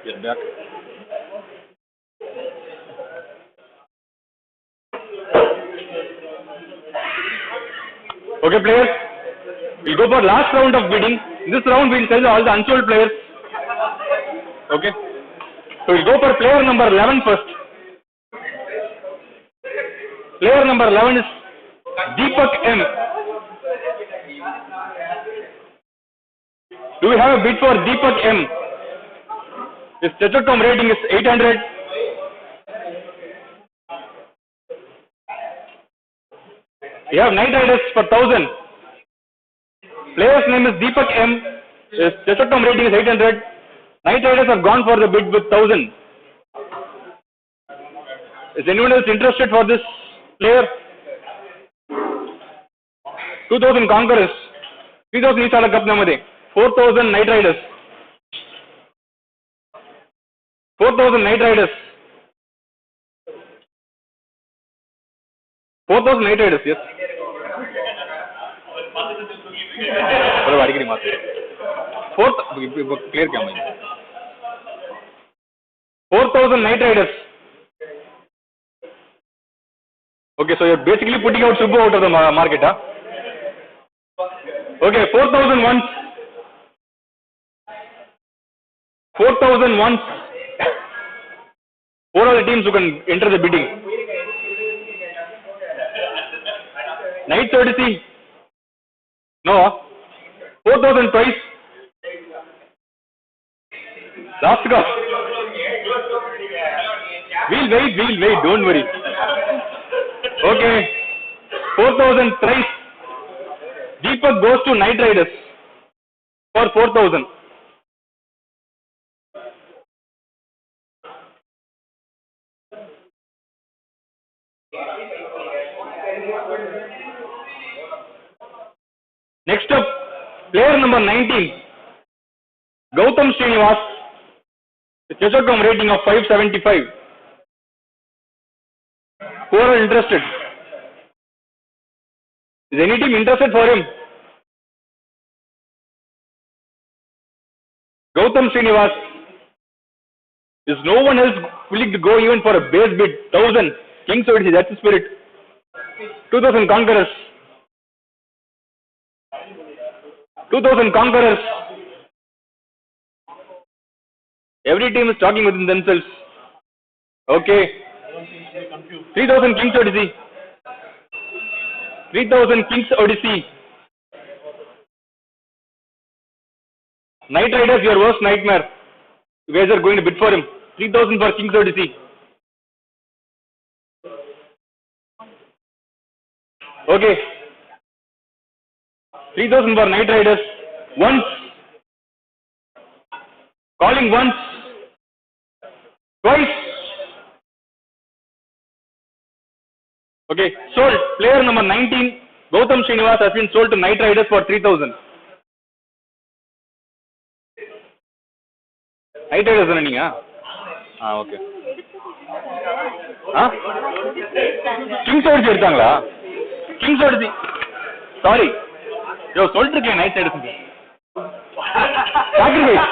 You're back. Okay, players, we'll go for last round of bidding. In this round, we'll tell all the unsold players. Okay. So we'll go for player number 11 first. Player number 11 is Deepak M. Do we have a bid for Deepak M? His chess.com rating is 800. We have Knight Riders for 1000. Player's name is Deepak M. His chess.com rating is 800. Knight Riders have gone for the bid with 1000. Is anyone else interested for this player? 2000 Conquerors. 3000 each cup namade. 4000 Knight Riders. 4000 Knight Riders. 4000 Knight Riders, yes. Fourth, clear camera. 4000 Knight Riders. Okay, so you're basically putting out Subbu out of the market, huh? Okay, 4000 once. 4000 once. Four are the teams who can enter the bidding. Knight's Odyssey. No. 4000 twice. Last call. We'll wait, don't worry. Okay. 4000 thrice. Deepak goes to Knight Riders for 4000. Next up, player number 19, Gautam Srinivas, the chess.com rating of 575. Who are interested? Is any team interested for him? Gautam Srinivas. Is no one else willing to go even for a base bid? 1000. King's Odyssey, that's the spirit. 2000 Conquerors. 2000 Conquerors. Every team is talking within themselves. Okay. 3000 King's Odyssey. 3000 King's Odyssey. Knight Riders, your worst nightmare. You guys are going to bid for him. 3000 for King's Odyssey. Okay. 3000 for Knight Riders. Once. Calling once. Twice. Okay. Sold. Player number 19, Gautam Srinivas, has been sold to Knight Riders for 3000. Knight Riders running, huh? Ah, okay. Huh? King's Odyssey எடுத்தாங்களா? King's Odyssey. Sorry. Yo, சொல்லிருக்கேன் Knight Riders. Sacrifice.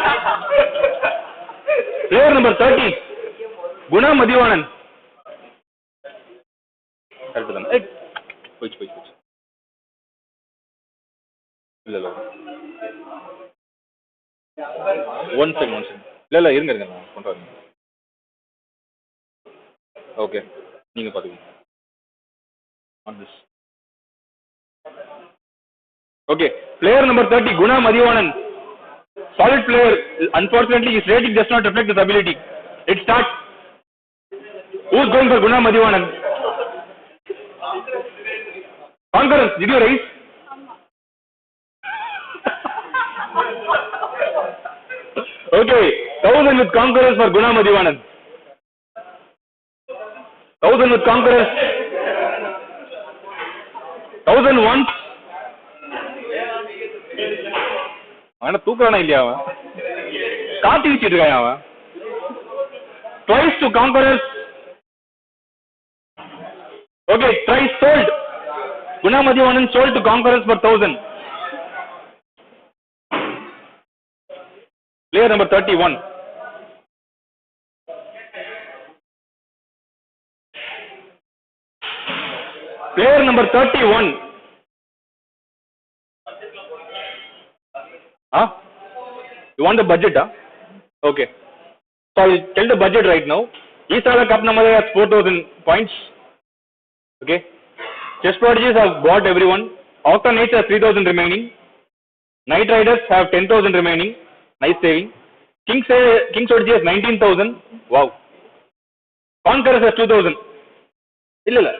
Player number 30, Guna Madhivanan. Correct தான? போய். இல்ல. One second. இல்ல இருங்க நான் கொண்டு வரேன். Okay. நீங்க பாத்துக்கோங்க. On this. Okay. Player number 30, Guna Madhivanan. Solid player. Unfortunately, his rating does not reflect his ability. Let's start. Who's going for Guna Madhivanan? Conquerors, did you raise? Okay, 1000 with Conquerors for Guna Madhivanan. 1000 with Conquerors. 1000 once. அவன தூக்குறானா இல்லையா அவன்? காட்டி வச்சிட்டு இருக்கான் அவன். Twice to Conquerors. Okay, twice sold. Guna Madhivanan sold to Conquerors for 1000. Player number 31. Player number 31. Huh? You want the budget, huh? Okay. So I will tell the budget right now. Isala Cup number has 4,000 points. Okay. Chess Prodigies have bought everyone. Octanates has 3,000 remaining. Knight Riders have 10,000 remaining. Nice saving. King's Prodigy has 19,000. Wow. Conquerors has 2,000. Illa.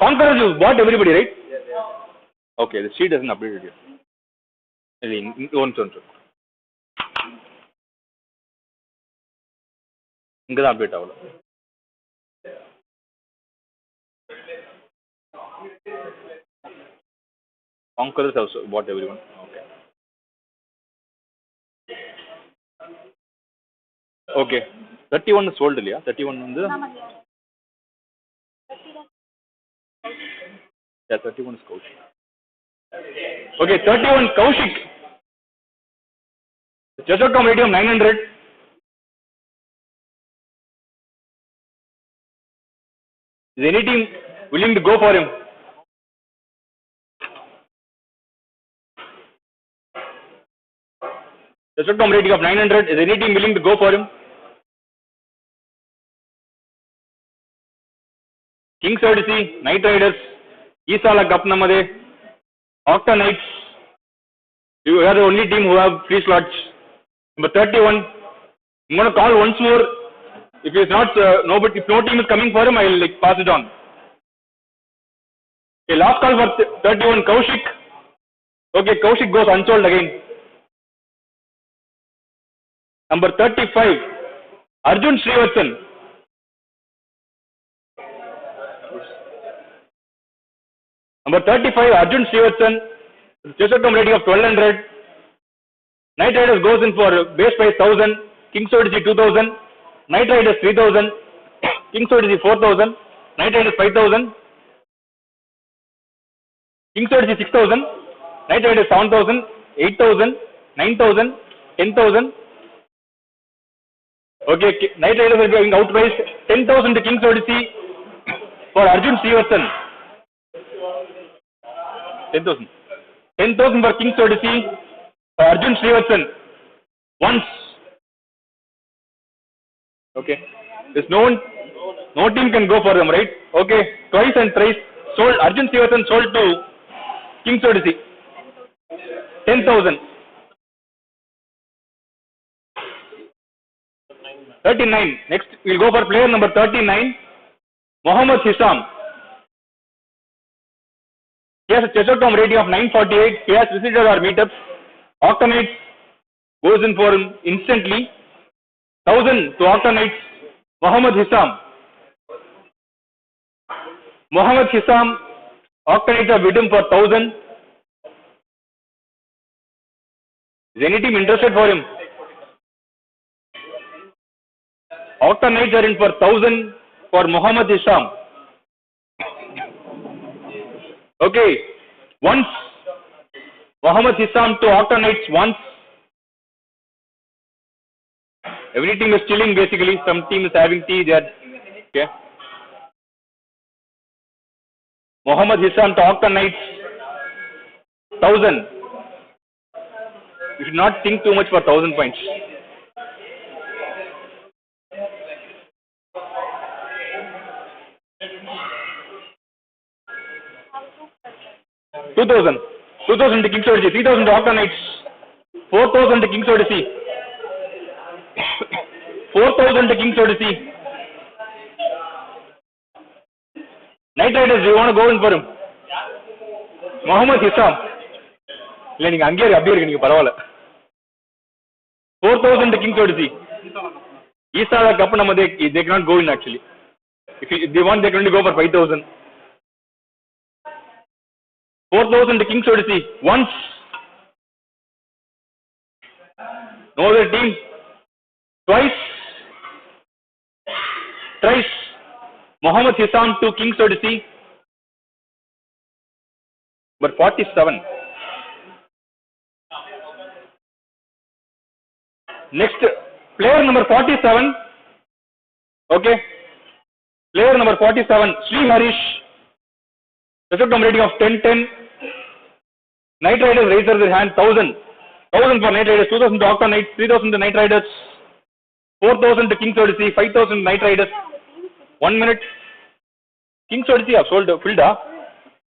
Conquerors you bought everybody, right? Okay, the sheet doesn't update it yet. One. இங்க தான் update ஆகல. Conquerors have bought everyone. Okay. Okay. 31 is sold இல்லையா? 31 வந்து Yeah, 31 is Kaushik. Okay, 31 Kaushik. Chess.com rating of 900. Is any team willing to go for him? Chess.com rating of 900. Is any team willing to go for him? King's Odyssey, Knight Riders, Isala Cup Namade, Octa Knights. You are the only team who have free slots. Number 31. I'm going to call once more. If it's not, if no team is coming for him, I will pass it on. Okay, last call for 31 Kaushik. Okay, Kaushik goes unsold again. Number 35, Arjun Srivatsan. Number 35, Arjun Srivatsan. Chess.com rating of 1200. Knight Riders goes in for base price 1000. King's Odyssey 2000. Knight Riders 3000. King's Odyssey 4000. Knight Riders 5000. King's Odyssey 6000. Knight Riders 7000. 8000. 9000. 10,000. Okay, Knight Riders are going outpriced. 10,000 to King's Odyssey for Arjun Srivatsan. 10,000. 10,000 for King's Odyssey for Arjun Srivatsan. Once. Okay. There's no team can go for them, right? Okay. Twice and thrice. Sold. Arjun Srivatsan sold to King's Odyssey. 10,000. 39. Next, we'll go for player number 39, Mohammad Hissam. He has a Chess.com rating of 948. He has visited our meetups. Octanates goes in for him instantly. 1,000 to Octanates. Mohammad Hissam. Mohammad Hissam. Octanates have bid him for 1,000. Is any team interested for him? Octanates are in for 1,000 for Mohammad Hissam. Okay, once Mohammad Hissam to Octanates once. Every team is chilling basically. Some team is having tea there. Okay. Mohammad Hissam to Octanates 1,000. You should not think too much for 1,000 points. 2,000. 2,000 to King's Odyssey. 3,000 to Octanates. 4,000 to King's Odyssey. 4,000 to King's Odyssey. Knight Riders, do you want to go in for him? Mohammad Hissam. இல்லை நீங்கள் அங்கேயே அப்படியே இருக்கு நீங்கள் பரவாயில்ல. 4,000 to King's Odyssey. Isala Cup நம்ம they cannot go in actually. If they want, they can only go for 5,000. 4,000 to King's Odyssey once. No other team. Twice. Thrice. Mohammad Hissam to King's Odyssey. But 47. Next, player number 47. Okay. Player number 47, Sri Harish. Special rating of 10-10. Knight Riders raises their hand 1,000. 1,000 for Knight Riders, 2,000 to Octa Knights, 3,000 to Knight Riders, 4,000 to King's Odyssey, 5,000 Knight Riders. 1 minute. King's Odyssey you have filled.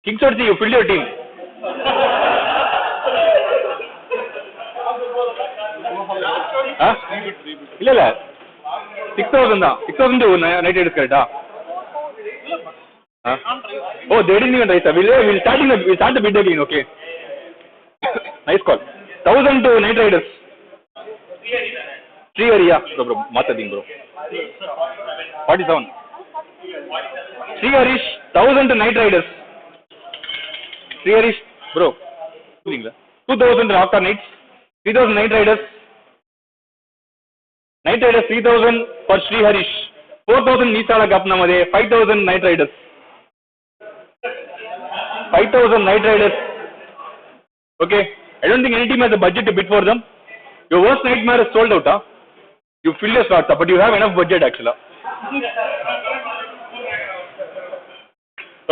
King's Odyssey you filled your team. Huh? இல்ல 6,000 தான். 6,000 to Knight Riders correct. Oh, they didn't even raise. We'll start the bid again, okay. Nice call. 1,000 to Knight Riders. 3 area. Bro, matading bro. 47. 3 Harish, 1,000 to Knight Riders. 3 Harish, bro. 2,000 to Octa Knights. 3,000 Knight Riders. Knight Riders 3,000 for Sri Harish. 4,000 Nisala Gapnamade. 5,000 Knight Riders. 5,000 Knight Riders. Okay. I don't think any team has a budget to bid for them. Your worst nightmare is sold out, huh? You fill your slots up, but you have enough budget actually.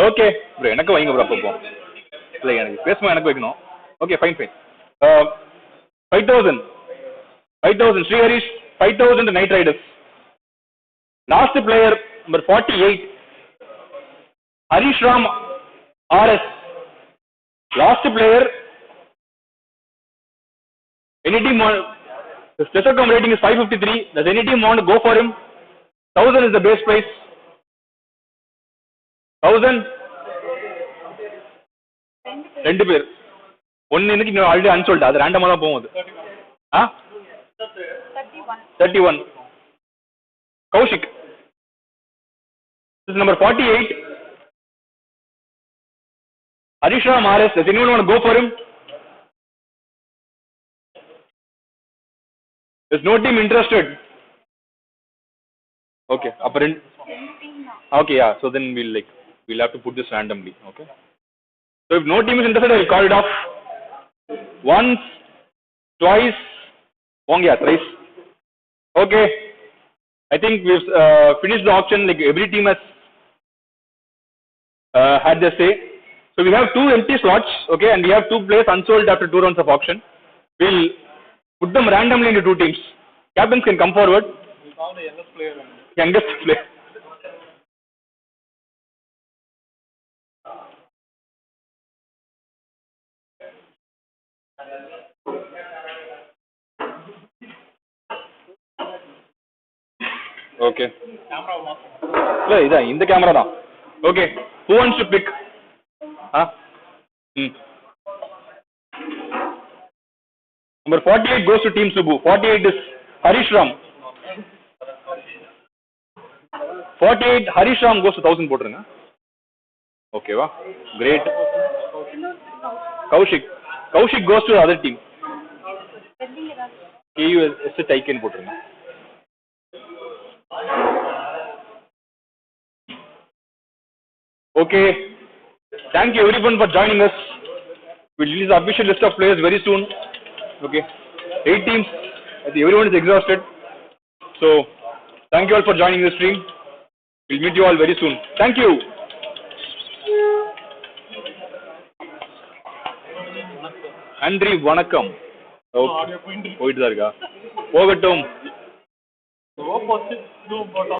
Okay. Bro, enakku vainga bro appo. Like enakku pesuma enakku vekkano. Okay, fine. 5,000. 5,000 Sri Harish, 5,000 to Knight Riders. Last player number 48. Harish Ram RS. Last player. Any team the special com rating is 553. Does any team want to go for him? 1,000 is the base price. 1,000. 2 பேர். ஒன்னு இன்னைக்கு already unsold. அது ரேண்டமா தான் போகும் அது. 31. Kaushik. This is number 48. Harish Ram RS. Does anyone want to go for him? There's no team interested. Okay. Okay, yeah. So then we'll have to put this randomly. Okay. So if no team is interested, I'll call it off. Once, twice, thrice. Okay. I think we've finished the auction. Like every team has had their say. So we have 2 empty slots. Okay, and we have 2 players unsold after 2 rounds of auction. We'll put them randomly into 2 teams. Captains can come forward. We found the youngest player. Youngest player. Okay. No, in the camera now. Okay. Who wants to pick? Number 48 goes to Team Subbu. 48 is Harish Ram. 48 Harish Ram goes to 1,000 potrunga. Okay, wow. Great. Kaushik goes to the other team. KU is a Taiken potrunga. Okay. Thank you everyone for joining us. We'll release the official list of players very soon. Okay. 8 teams. I think everyone is exhausted. So, thank you all for joining the stream. We'll meet you all very soon. Thank you. Andri Vanakkam. Okay. போயிட்டு தான் இருக்கா போகட்டும்